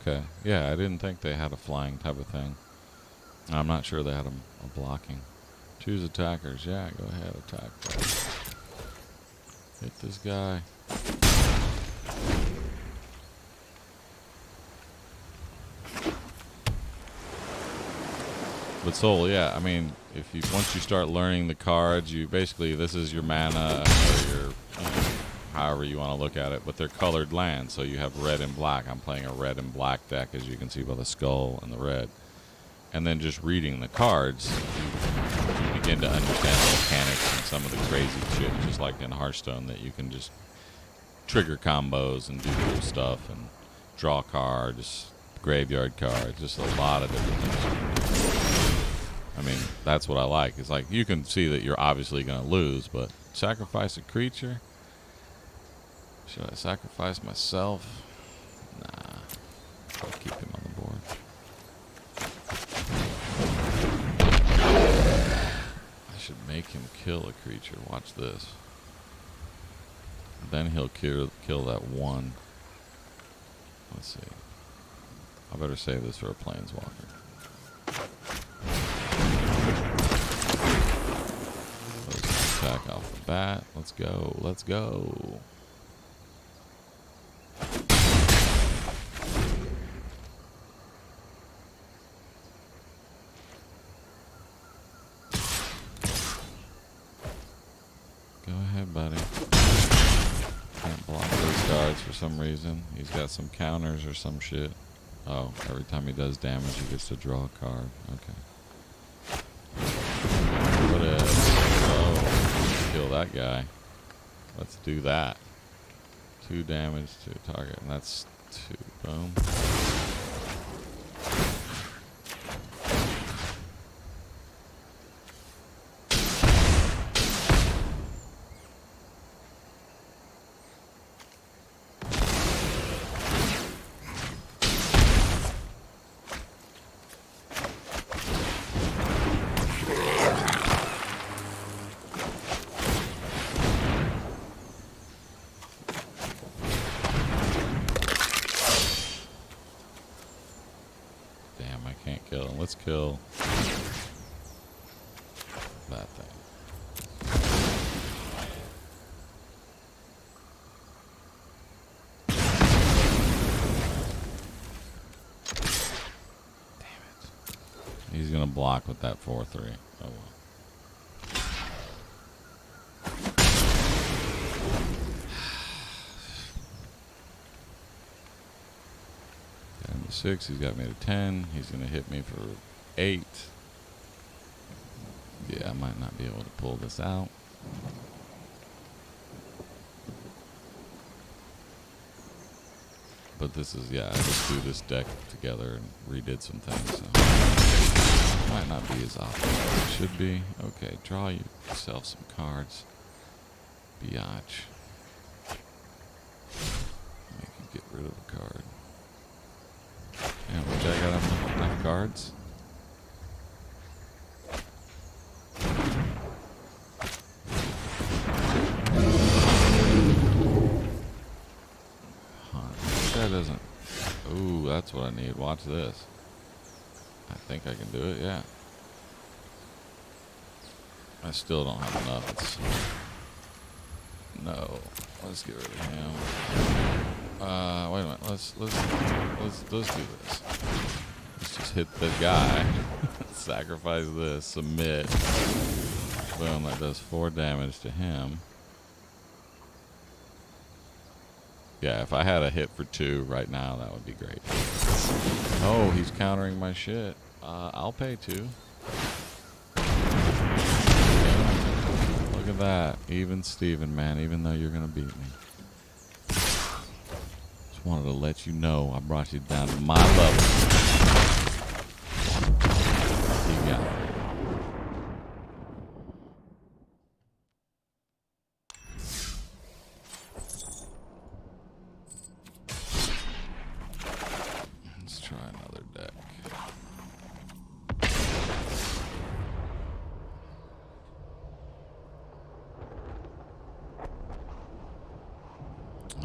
Okay. Yeah, I didn't think they had a flying type of thing. I'm not sure they had a blocking. Choose attackers. Yeah, go ahead, attack. Hit this guy. But Soul, yeah, I mean, if you once you start learning the cards, you basically, this is your mana or your, however you want to look at it, but they're colored lands, so you have red and black. I'm playing a red and black deck, as you can see by the skull and the red. And then just reading the cards, you begin to understand the mechanics and some of the crazy shit, just like in Hearthstone, that you can just trigger combos and do cool stuff and draw cards, graveyard cards, just a lot of different things. I mean, that's what I like. It's like, you can see that you're obviously going to lose, but sacrifice a creature? Should I sacrifice myself? Nah. I'll keep him on the board. I should make him kill a creature. Watch this. Then he'll kill that one. Let's see. I better save this for a planeswalker. Let's attack off the bat. Let's go. Let's go. Go ahead, buddy. Can't block those cards for some reason. He's got some counters or some shit. Oh, every time he does damage, he gets to draw a card. Okay. Oh, kill that guy. Let's do that. 2 damage to a target, and that's 2. Boom. Let's kill that thing. He's gonna block with that 4/3. Oh well. Down to 6. He's got me to 10. He's gonna hit me for 8. Yeah, I might not be able to pull this out. But this is, yeah, I just threw this deck together and redid some things, so might not be as optimal as it should be. Okay, draw yourself some cards. Biatch. Make you get rid of a card. And which I got enough cards. That doesn't. Ooh, that's what I need. Watch this. I think I can do it, yeah. I still don't have enough. No. Let's get rid of him. Wait a minute. Let's do this. Let's just hit the guy. Sacrifice this. Submit. Boom, that does 4 damage to him. Yeah, if I had a hit for 2 right now, that would be great. Oh, he's countering my shit. I'll pay 2. Look at that. Even Steven, man, even though you're going to beat me. Just wanted to let you know I brought you down to my level. You got it.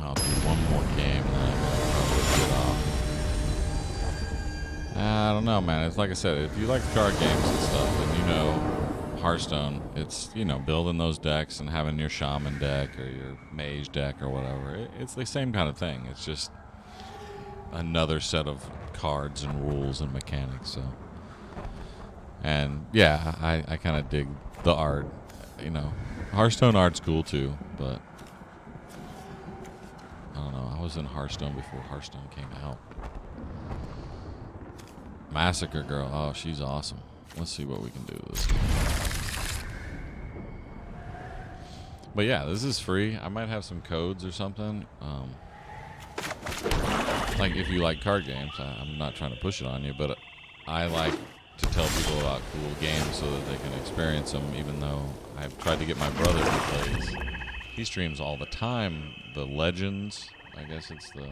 I'll do one more game and then I'm gonna probably get off. I don't know, man. It's like I said, if you like card games and stuff, then you know Hearthstone, it's, you know, building those decks and having your shaman deck or your mage deck or whatever. It's the same kind of thing. It's just another set of cards and rules and mechanics. So, and yeah, I kind of dig the art. You know, Hearthstone art's cool too, but I don't know. I was in Hearthstone before Hearthstone came out. Massacre Girl. Oh, she's awesome. Let's see what we can do with this game. But yeah, this is free. I might have some codes or something. Like if you like card games, I'm not trying to push it on you, but I like to tell people about cool games so that they can experience them, even though I've tried to get my brother who plays. He streams all the time the Legends. I guess it's the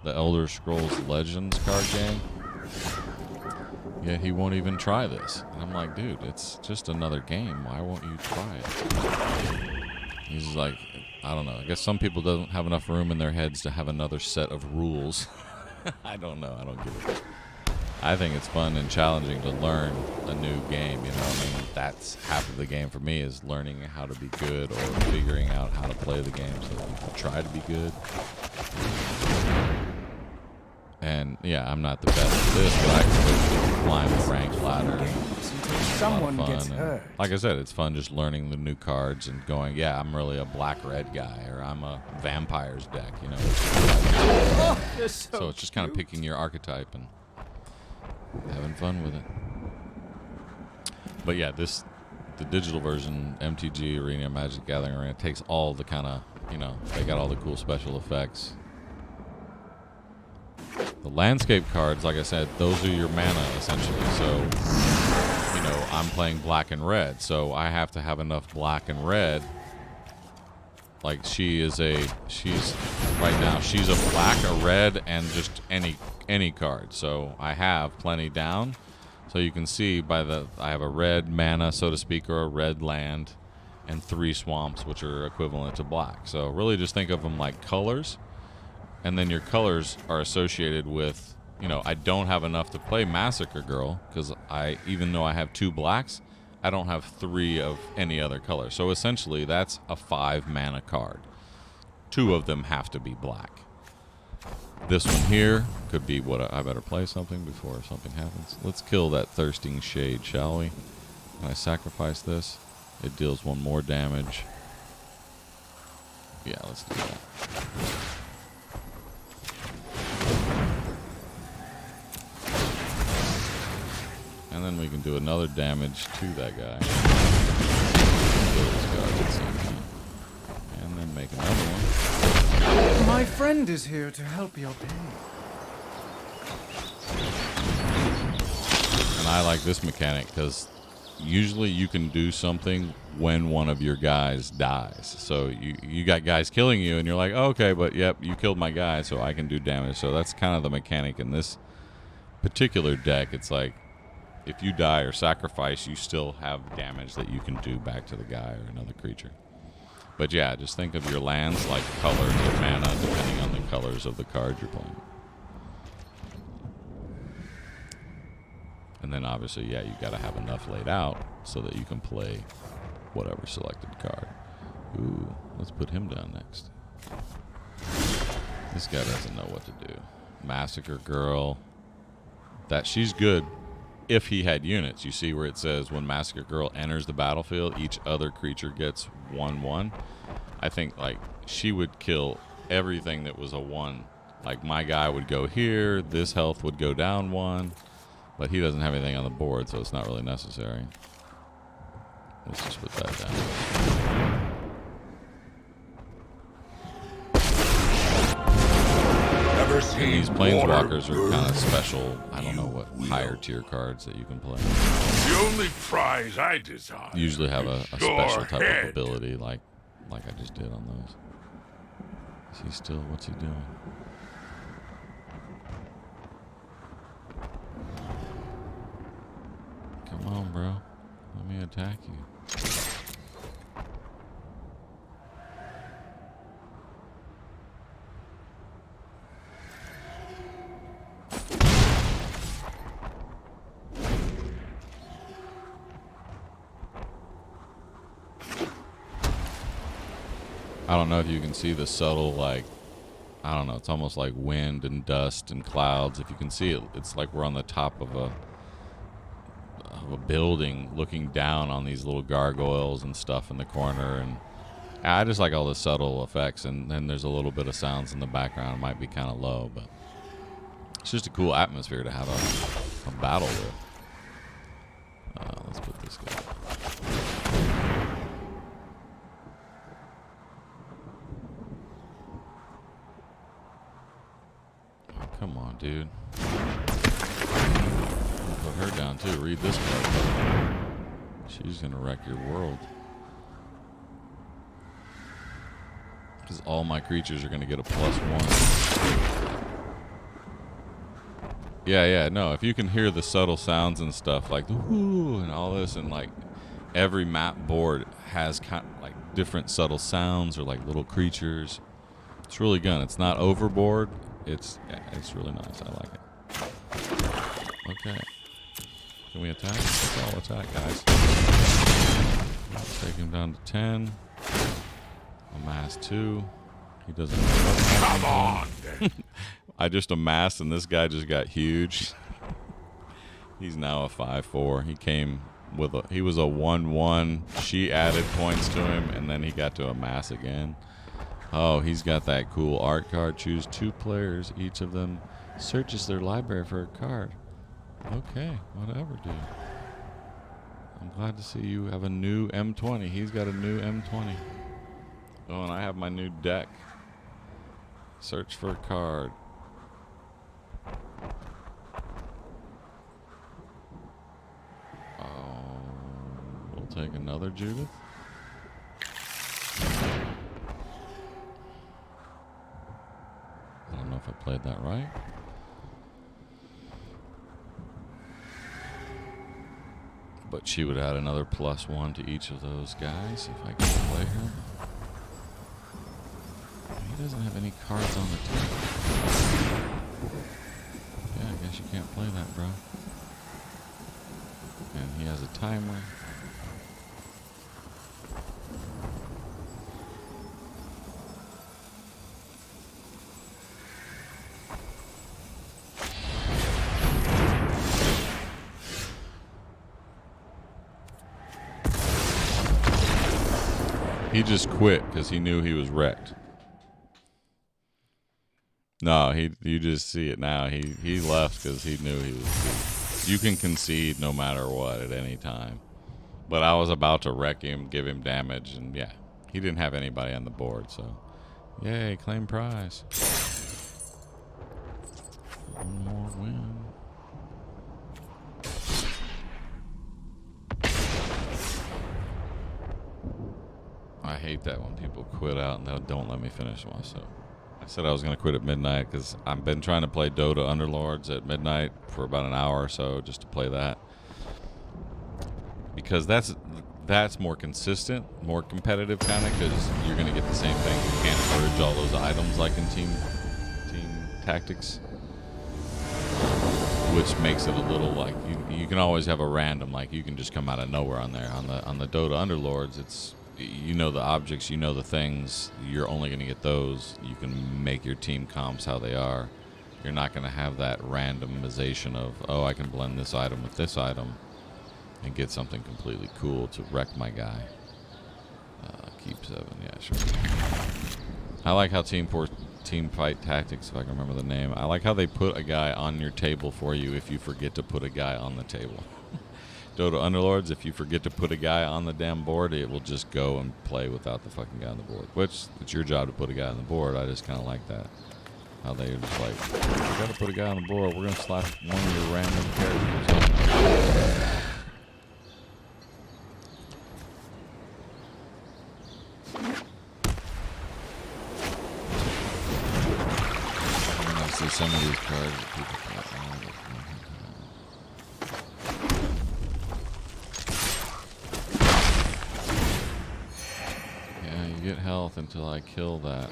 Elder Scrolls Legends card game. Yet he won't even try this. And I'm like, dude, it's just another game. Why won't you try it? He's like, I don't know. I guess some people don't have enough room in their heads to have another set of rules. I don't know. I don't get it. I think it's fun and challenging to learn a new game, you know. I mean, that's half of the game for me, is learning how to be good or figuring out how to play the game so that you can try to be good. And yeah, I'm not the best at this, but I can climb the rank ladder. Someone gets hurt. Like I said, it's fun just learning the new cards and going, yeah, I'm really a black-red guy, or I'm a vampires deck, you know. Oh, So it's just kind of picking your archetype and having fun with it. But yeah, the digital version, MTG Arena, Magic Gathering Arena, takes all the kind of, you know, they got all the cool special effects. The landscape cards, like I said, those are your mana, essentially. So, you know, I'm playing black and red, so I have to have enough black and red. Like, she's right now, she's a black, a red, and just any card. So I have plenty down. So you can see I have a red mana, so to speak, or a red land, and 3 swamps, which are equivalent to black. So really just think of them like colors. And then your colors are associated with, you know, I don't have enough to play Massacre Girl, because even though I have 2 blacks, I don't have 3 of any other color. So essentially, that's a 5 mana card. 2 of them have to be black. This one here could be what I better play something before something happens. Let's kill that Thirsting Shade, shall we? When I sacrifice this, it deals 1 more damage. Yeah, let's do that. And then we can do another damage to that guy. Kill this guy at the same time. And then make another one. My friend is here to help your pain. And I like this mechanic because usually you can do something when one of your guys dies. So you got guys killing you and you're like, oh, okay, but yep, you killed my guy, so I can do damage. So that's kind of the mechanic in this particular deck. It's like if you die or sacrifice, you still have damage that you can do back to the guy or another creature. But yeah, just think of your lands like colors of mana depending on the colors of the cards you're playing. And then obviously, yeah, you got to have enough laid out so that you can play whatever selected card. Ooh, let's put him down next. This guy doesn't know what to do. Massacre Girl. She's good if he had units. You see where it says when Massacre Girl enters the battlefield, each other creature gets 1/1. I think like she would kill everything that was a 1. Like my guy would go here, this health would go down 1. But he doesn't have anything on the board, so it's not really necessary. Let's just put that down. Never And seen these Planeswalkers water are kind of burn. special. I don't know You what will. higher tier cards that you can play. The only prize I desire. Usually have a is special your type head. of ability, like I just did on those. Is he still? What's he doing? Come on, bro. Let me attack you. I don't know if you can see the subtle, like, I don't know, it's almost like wind and dust and clouds. If you can see it, it's like we're on the top of a building looking down on these little gargoyles and stuff in the corner. And I just like all the subtle effects. And then there's a little bit of sounds in the background. It might be kind of low, but it's just a cool atmosphere to have a battle with. Let's put this guy. Come on, dude. Put her down too. Read this card. She's gonna wreck your world. Because all my creatures are gonna get a +1. Yeah, no. If you can hear the subtle sounds and stuff like ooh and all this, and like every map board has kind of like different subtle sounds or like little creatures. It's really good. It's not overboard. It's really nice. I like it. Okay. Can we attack? Let's all attack, guys. Take him down to 10. Amass 2. He doesn't know what's happening. Come on, then. I just amassed, and this guy just got huge. He's now a 5/4. He came with he was a 1/1. She added points to him, and then he got to amass again. Oh, he's got that cool art card. Choose 2 players. Each of them searches their library for a card. Okay, whatever, dude. I'm glad to see you have a new M20. He's got a new M20. Oh, and I have my new deck. Search for a card. Oh, we'll take another Judith. I don't know if I played that right. But she would add another +1 to each of those guys if I can play her. He doesn't have any cards on the table. Yeah, I guess you can't play that, bro. And he has a timer. He just quit because he knew he was wrecked. No, you just see it now. He left because he knew he was. You can concede no matter what at any time. But I was about to wreck him, give him damage, and yeah, he didn't have anybody on the board, so yay, claim prize. One more win. I hate that when people quit out and they don't let me finish one. So I said I was going to quit at midnight because I've been trying to play Dota Underlords at midnight for about an hour or so just to play that. Because that's more consistent, more competitive kind of, because you're going to get the same thing. You can't merge all those items like in team tactics, which makes it a little like you can always have a random, like you can just come out of nowhere on there. On the Dota Underlords, it's, you know, the objects, you know, the things, you're only going to get those. You can make your team comps how they are. You're not going to have that randomization of, oh, I can blend this item with this item and get something completely cool to wreck my guy. Keep 7, yeah, sure. I like how team fight tactics, if I can remember the name, I like how they put a guy on your table for you if you forget to put a guy on the table. Dota Underlords, if you forget to put a guy on the damn board, it will just go and play without the fucking guy on the board. Which, it's your job to put a guy on the board. I just kind of like that. How they're just like, you gotta put a guy on the board. We're gonna slap one of your random characters. I see some of these cards that people can't own. Yeah, you get health until I kill that.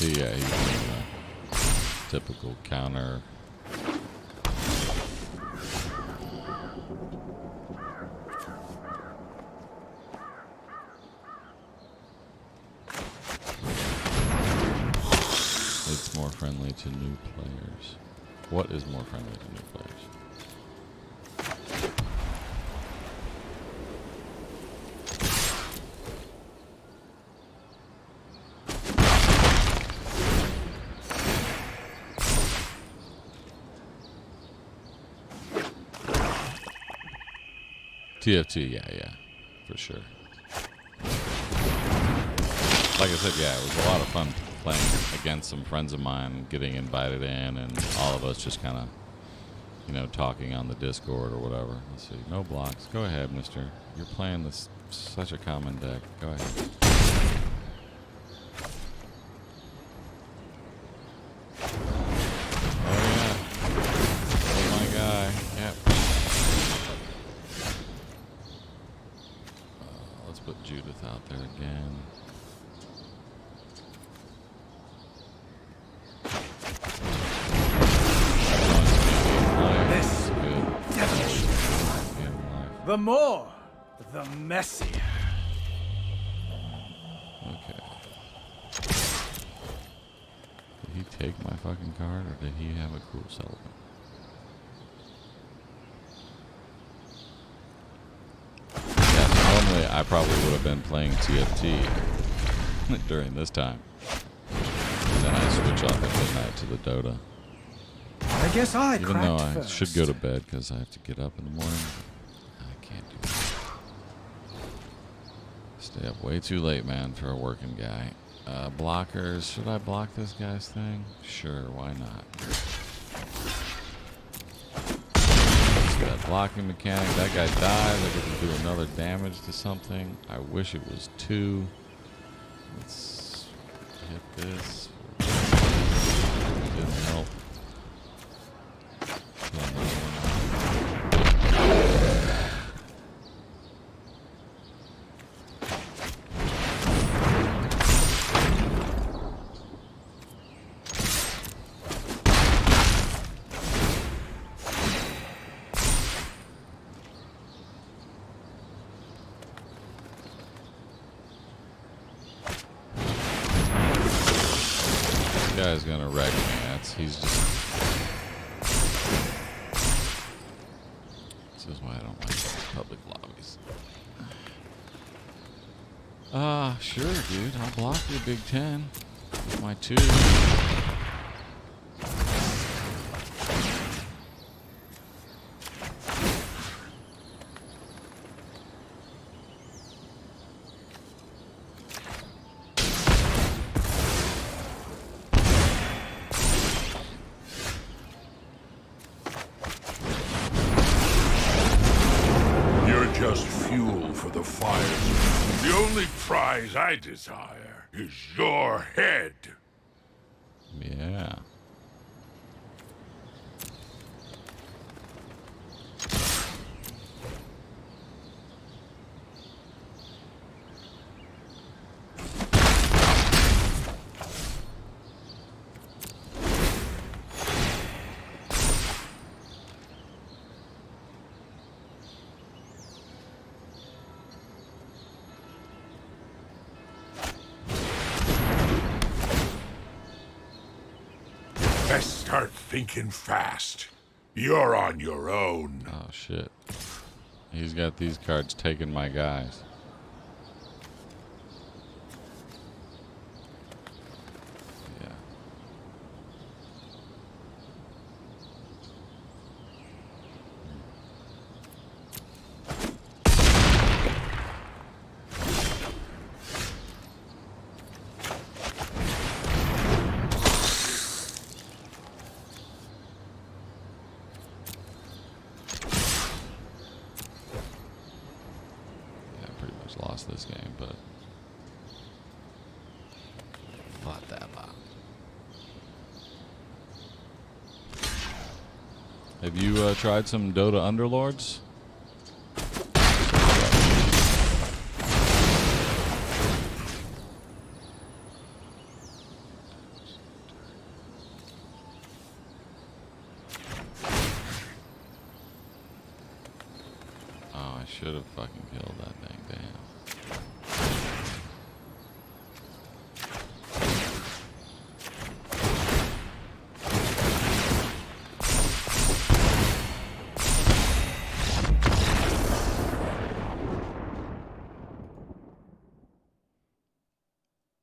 Yeah, he's doing a typical counter. It's more friendly to new players. What is more friendly to new players? TFT, yeah, for sure. Like I said, yeah, it was a lot of fun playing against some friends of mine, getting invited in, and all of us just kind of, you know, talking on the Discord or whatever. Let's see, no blocks. Go ahead, mister. You're playing this such a common deck. Go ahead. Put Judith out there again. This devilish. The more, the messier. Okay. Did he take my fucking card, or did he have a cool settlement? Normally, I probably would have been playing TFT during this time. And then I switch off at midnight to the Dota. I guess I Even though I first. should go to bed because I have to get up in the morning. I can't do that. Stay up way too late, man, for a working guy. Blockers. Should I block this guy's thing? Sure, why not? That blocking mechanic, that guy dies, I get to do another damage to something. I wish it was 2. Let's hit this. It didn't help. guy's gonna wreck me. He's just. This is why I don't like public lobbies. Sure, dude. I'll block you, Big Ten. With my 2. Just fuel for the fire. The only prize I desire is your head. Yeah. Best start thinking fast. You're on your own. Oh, shit. He's got these cards taking my guys. Yeah. Lost this game, but fought that lot. Have you tried some Dota Underlords? Oh, I should have fucking killed that thing. Damn.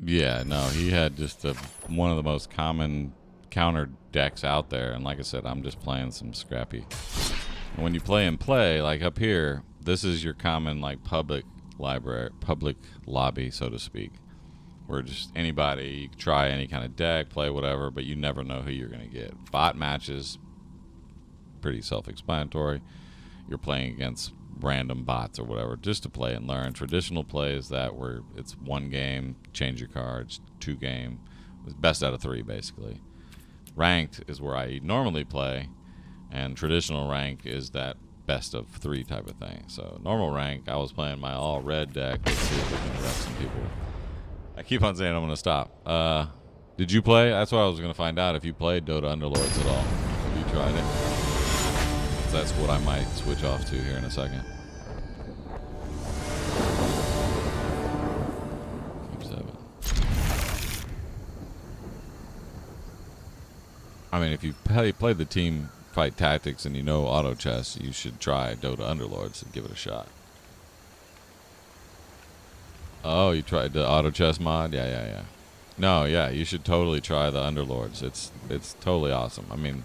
Yeah, no, he had just one of the most common counter decks out there, and like I said, I'm just playing some scrappy. When you play and play, like up here, this is your common like public lobby, so to speak, where just anybody, you can try any kind of deck, play whatever, but you never know who you're gonna get. Bot matches, pretty self-explanatory. You're playing against random bots or whatever just to play and learn. Traditional plays that where it's 1 game, change your cards, 2 game, best out of 3 basically. Ranked is where I normally play, and traditional rank is that best of 3 type of thing. So normal rank, I was playing my all red deck. Let's see if we can wreck some people. I keep on saying I'm gonna stop. Did you play? That's what I was gonna find out, if you played Dota Underlords at all. Have you tried it? That's what I might switch off to here in a second. Keep 7. I mean, if you played the team fight tactics and you know auto chess, you should try Dota Underlords and give it a shot. Oh, you tried the auto chess mod? Yeah. No, yeah, you should totally try the Underlords. It's totally awesome. I mean,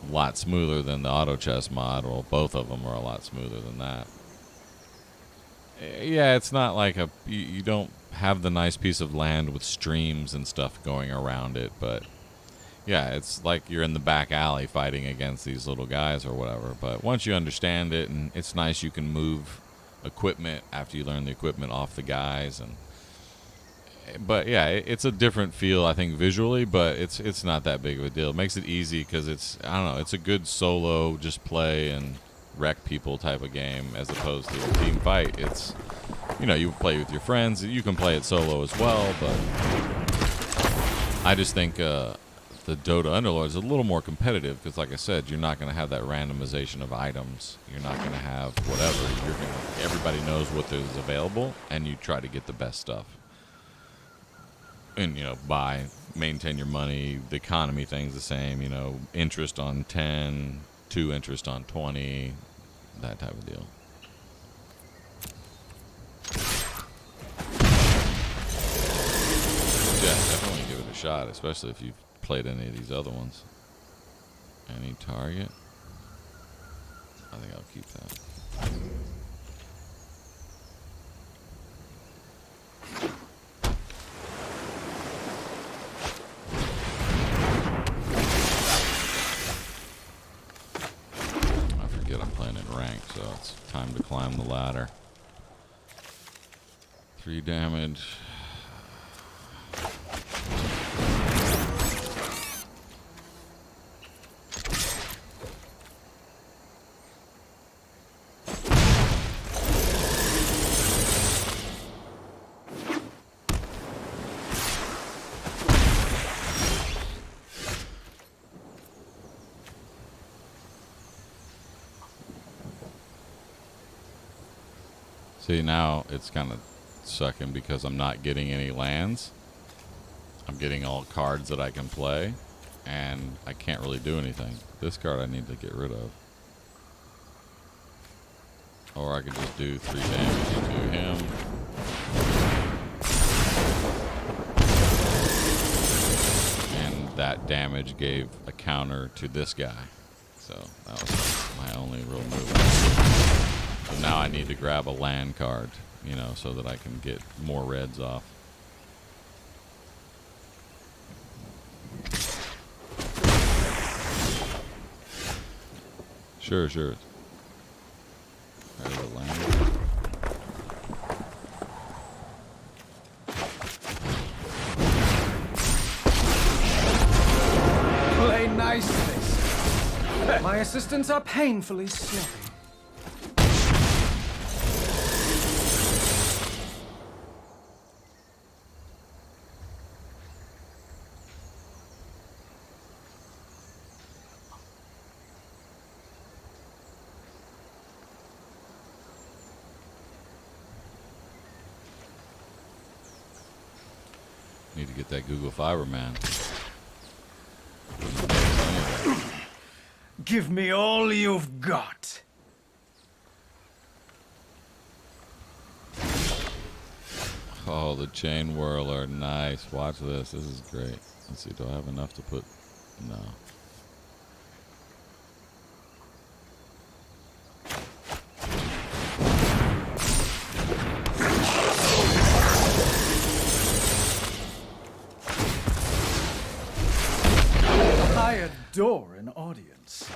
a lot smoother than the auto chess mod. Well, both of them are a lot smoother than that. Yeah, it's not like you don't have the nice piece of land with streams and stuff going around it, but yeah, it's like you're in the back alley fighting against these little guys or whatever. But once you understand it, and it's nice, you can move equipment after you learn the equipment off the guys, but yeah, it's a different feel, I think, visually, but it's not that big of a deal. It makes it easy because I don't know, it's a good solo, just play and wreck people type of game, as opposed to a team fight. It's, you play with your friends. You can play it solo as well, but I just think the Dota Underlords is a little more competitive because, like I said, you're not going to have that randomization of items. You're not going to have whatever. Everybody knows what is available, and you try to get the best stuff. and maintain your money. The economy thing's the same. Interest on 10, 2 interest on 20, that type of deal. Yeah, definitely give it a shot, especially if you've played any of these other ones. Any target? I think I'll keep that. I forget I'm playing in rank, so it's time to climb the ladder. 3 damage. See, now it's kind of sucking because I'm not getting any lands. I'm getting all cards that I can play, and I can't really do anything. This card I need to get rid of. Or I could just do 3 damage to him. And that damage gave a counter to this guy. So that was my only real move. So now I need to grab a land card, so that I can get more reds off. Sure. There's a land. Play nicely. My assistants are painfully sloppy. Need to get that Google Fiber, man. Give me all you've got. Oh, the chain whirler. Nice. Watch this. This is great. Let's see. Do I have enough to put? No. I adore an audience.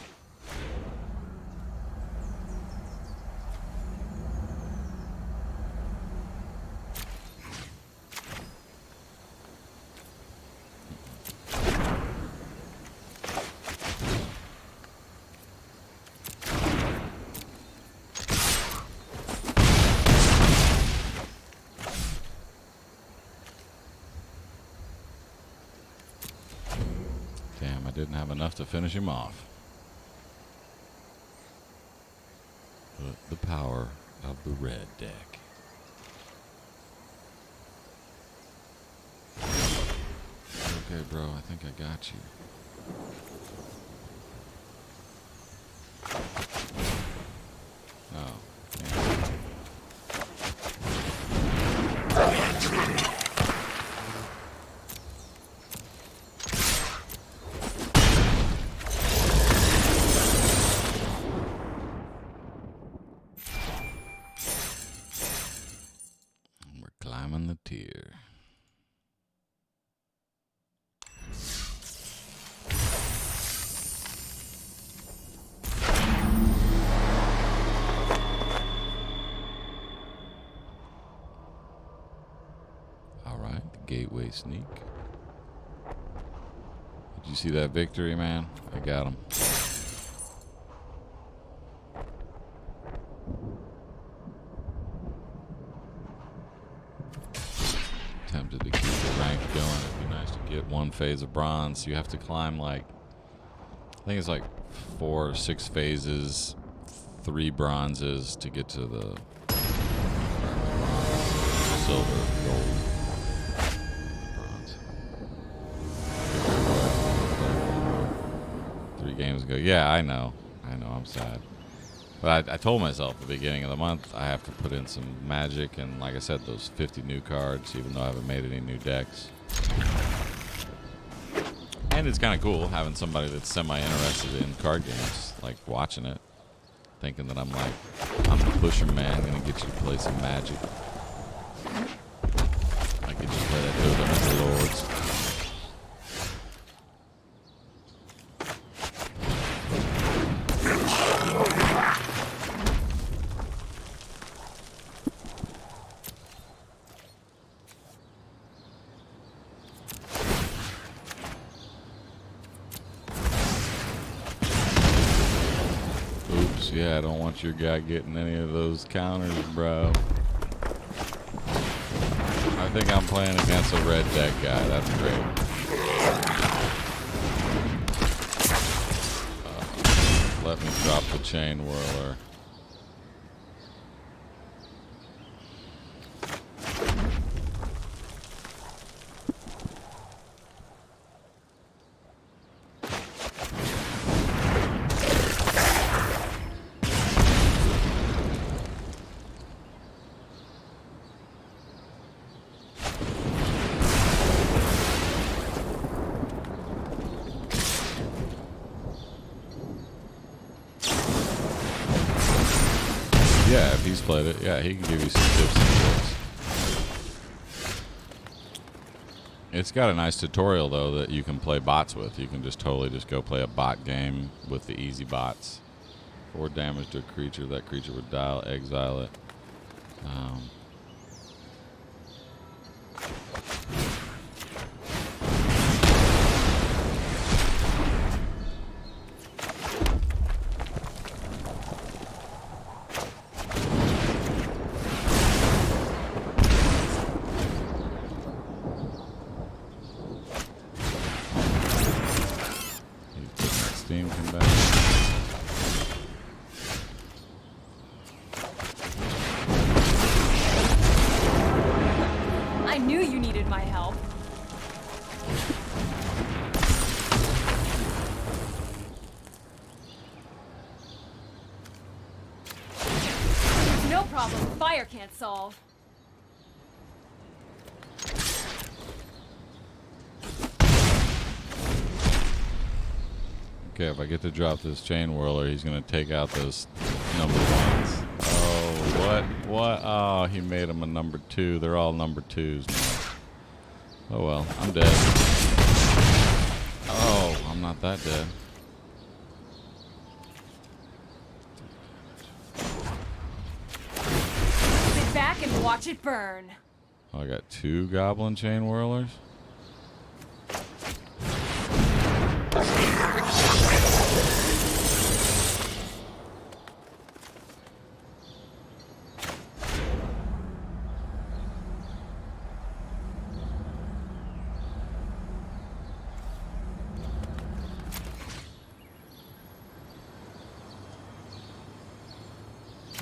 Damn, I didn't have enough to finish him off. But the power of the red deck. Okay, bro, I think I got you. Oh, yeah. We're climbing the tier. All right, the gateway sneak. Did you see that victory, man? I got him. Tempted to keep the rank going. It'd be nice to get 1 phase of bronze. You have to climb I think it's 4 or 6 phases, 3 bronzes to get to the silver, gold, bronze. 30 games ago. Yeah, I know. I'm sad. But I told myself at the beginning of the month I have to put in some magic and, like I said, those 50 new cards, even though I haven't made any new decks. And it's kind of cool having somebody that's semi-interested in card games, like watching it, thinking that I'm the pusher man, gonna get you to play some magic. I could just play that Dota Underlords. Yeah, I don't want your guy getting any of those counters, bro. I think I'm playing against a red deck guy. That's great. Let me drop the Chain Whirler. Yeah, if he's played it, yeah, he can give you some tips and tricks. It's got a nice tutorial, though, that you can play bots with. You can just totally just go play a bot game with the easy bots. 4 damage to a creature. That creature would exile it. Steam come back. I knew you needed my help. No problem. Fire can't solve. Okay, if I get to drop this Chain Whirler, he's going to take out those number 1s. Oh, what? What? Oh, he made them a number 2. They're all number 2s now. Oh, well. I'm dead. Oh, I'm not that dead. Sit back and watch it burn. Oh, I got 2 Goblin Chain Whirlers.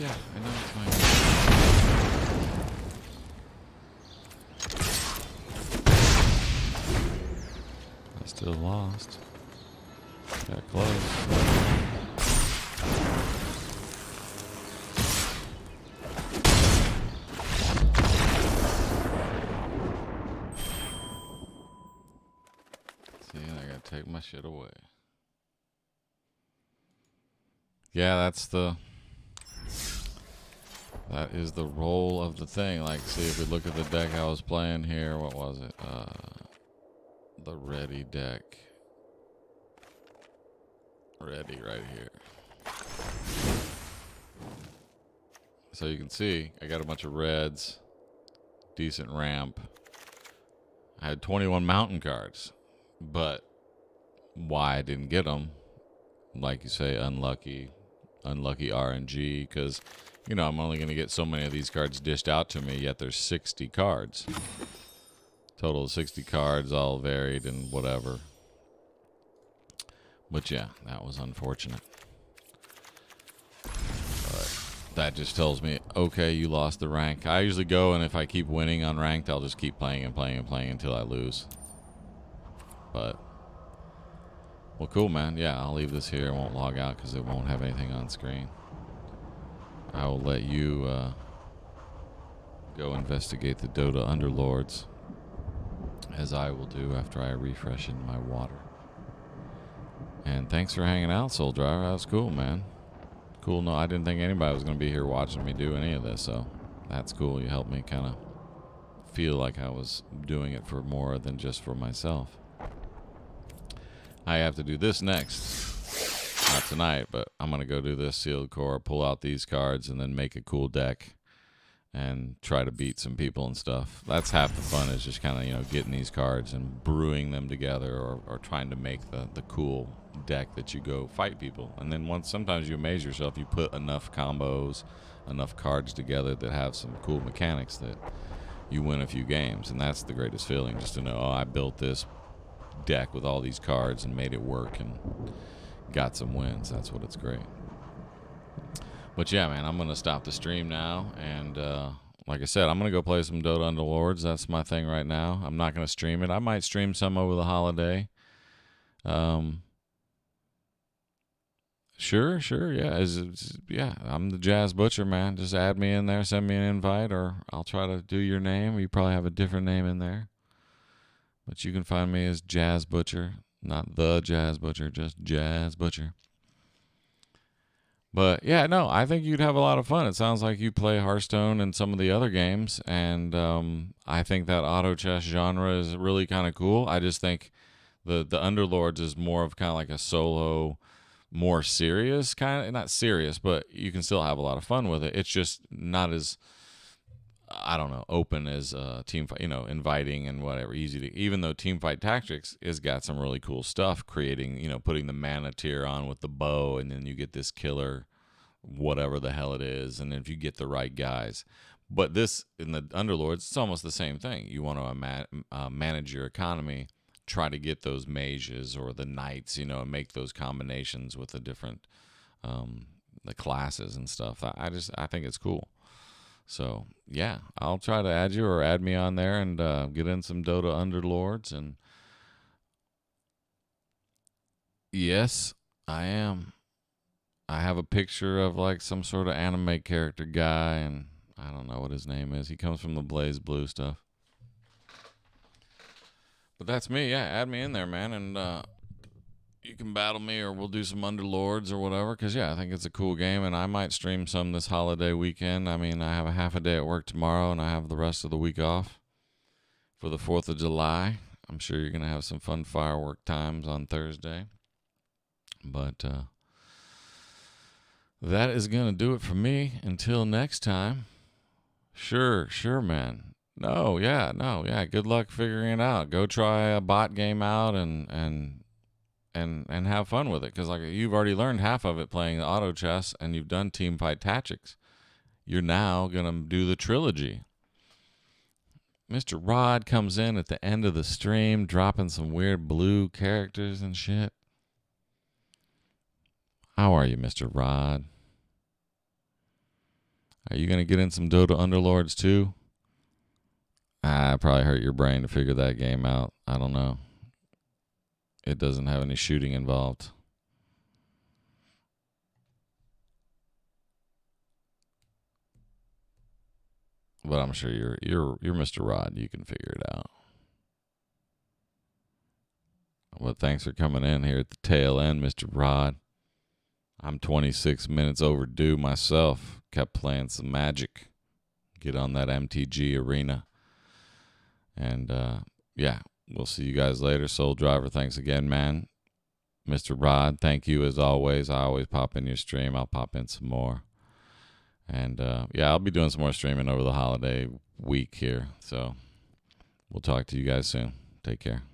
Yeah, I know it's fine. I still lost. Got close. See, I gotta take my shit away. Yeah, that is the role of the thing. Like, see, if we look at the deck I was playing here, what was it? The ready deck. Ready right here. So you can see, I got a bunch of reds, decent ramp. I had 21 mountain cards, but why I didn't get them, like you say, unlucky RNG, because you know, I'm only going to get so many of these cards dished out to me, yet there's 60 cards. Total of 60 cards, all varied and whatever. But yeah, that was unfortunate. But that just tells me, okay, you lost the rank. I usually go, and if I keep winning on ranked, I'll just keep playing and playing and playing until I lose. But Well, cool, man. Yeah, I'll leave this here. I won't log out because it won't have anything on screen. I will let you go investigate the Dota Underlords, as I will do after I refresh in my water. And thanks for hanging out, Soul Driver. That was cool, man. Cool. No, I didn't think anybody was going to be here watching me do any of this, so that's cool. You helped me kind of feel like I was doing it for more than just for myself. I have to do this next. Not tonight, but I'm going to go do this sealed core, pull out these cards, and then make a cool deck and try to beat some people and stuff. That's half the fun, is just kind of, you know, getting these cards and brewing them together, or trying to make the cool deck that you go fight people. And then sometimes you amaze yourself, you put enough combos, enough cards together that have some cool mechanics that you win a few games. And that's the greatest feeling, just to know, oh, I built this deck with all these cards and made it work and got some wins. That's what it's great. But yeah, man, I'm gonna stop the stream now, and like I said, I'm gonna go play some Dota Underlords. That's my thing right now. I'm not gonna stream it. I might stream some over the holiday. Sure, yeah. Yeah, I'm the Jazz Butcher, man. Just add me in there, send me an invite, or I'll try to do your name. You probably have a different name in there. But you can find me as Jazz Butcher, not the Jazz Butcher, just Jazz Butcher. But yeah, no, I think you'd have a lot of fun. It sounds like you play Hearthstone and some of the other games, and I think that auto chess genre is really kind of cool. I just think the Underlords is more of kind of like a solo, more serious kind of, not serious, but you can still have a lot of fun with it. It's just not as, I don't know, open as team fight, you know, inviting and whatever, easy to, even though Teamfight Tactics has got some really cool stuff, creating, you know, putting the mana tier on with the bow, and then you get this killer, whatever the hell it is, and if you get the right guys. But this, in the Underlords, it's almost the same thing. You want to manage your economy, try to get those mages or the knights, you know, and make those combinations with the different the classes and stuff. I think it's cool. So yeah, I'll try to add you, or add me on there, and get in some Dota Underlords. And yes, I am. I have a picture of like some sort of anime character guy, and I don't know what his name is. He comes from the Blaze Blue stuff. But that's me. Yeah, add me in there, man, and you can battle me, or we'll do some Underlords or whatever, because, yeah, I think it's a cool game, and I might stream some this holiday weekend. I mean, I have a half a day at work tomorrow, and I have the rest of the week off for the 4th of July. I'm sure you're going to have some fun firework times on Thursday. But that is going to do it for me. Until next time. Sure, man. No, yeah. Good luck figuring it out. Go try a bot game out and have fun with it, because like you've already learned half of it playing the auto chess, and you've done Teamfight Tactics. You're now gonna do the trilogy. Mr. Rod comes in at the end of the stream, dropping some weird blue characters and shit. How are you, Mr. Rod? Are you gonna get in some Dota Underlords too? I probably hurt your brain to figure that game out. I don't know. It doesn't have any shooting involved. But I'm sure you're Mr. Rod. You can figure it out. Well, thanks for coming in here at the tail end, Mr. Rod. I'm 26 minutes overdue myself. Kept playing some Magic. Get on that MTG arena. And, yeah. We'll see you guys later. Soul Driver, thanks again, man. Mr. Rod, thank you as always. I always pop in your stream. I'll pop in some more. And, yeah, I'll be doing some more streaming over the holiday week here. So we'll talk to you guys soon. Take care.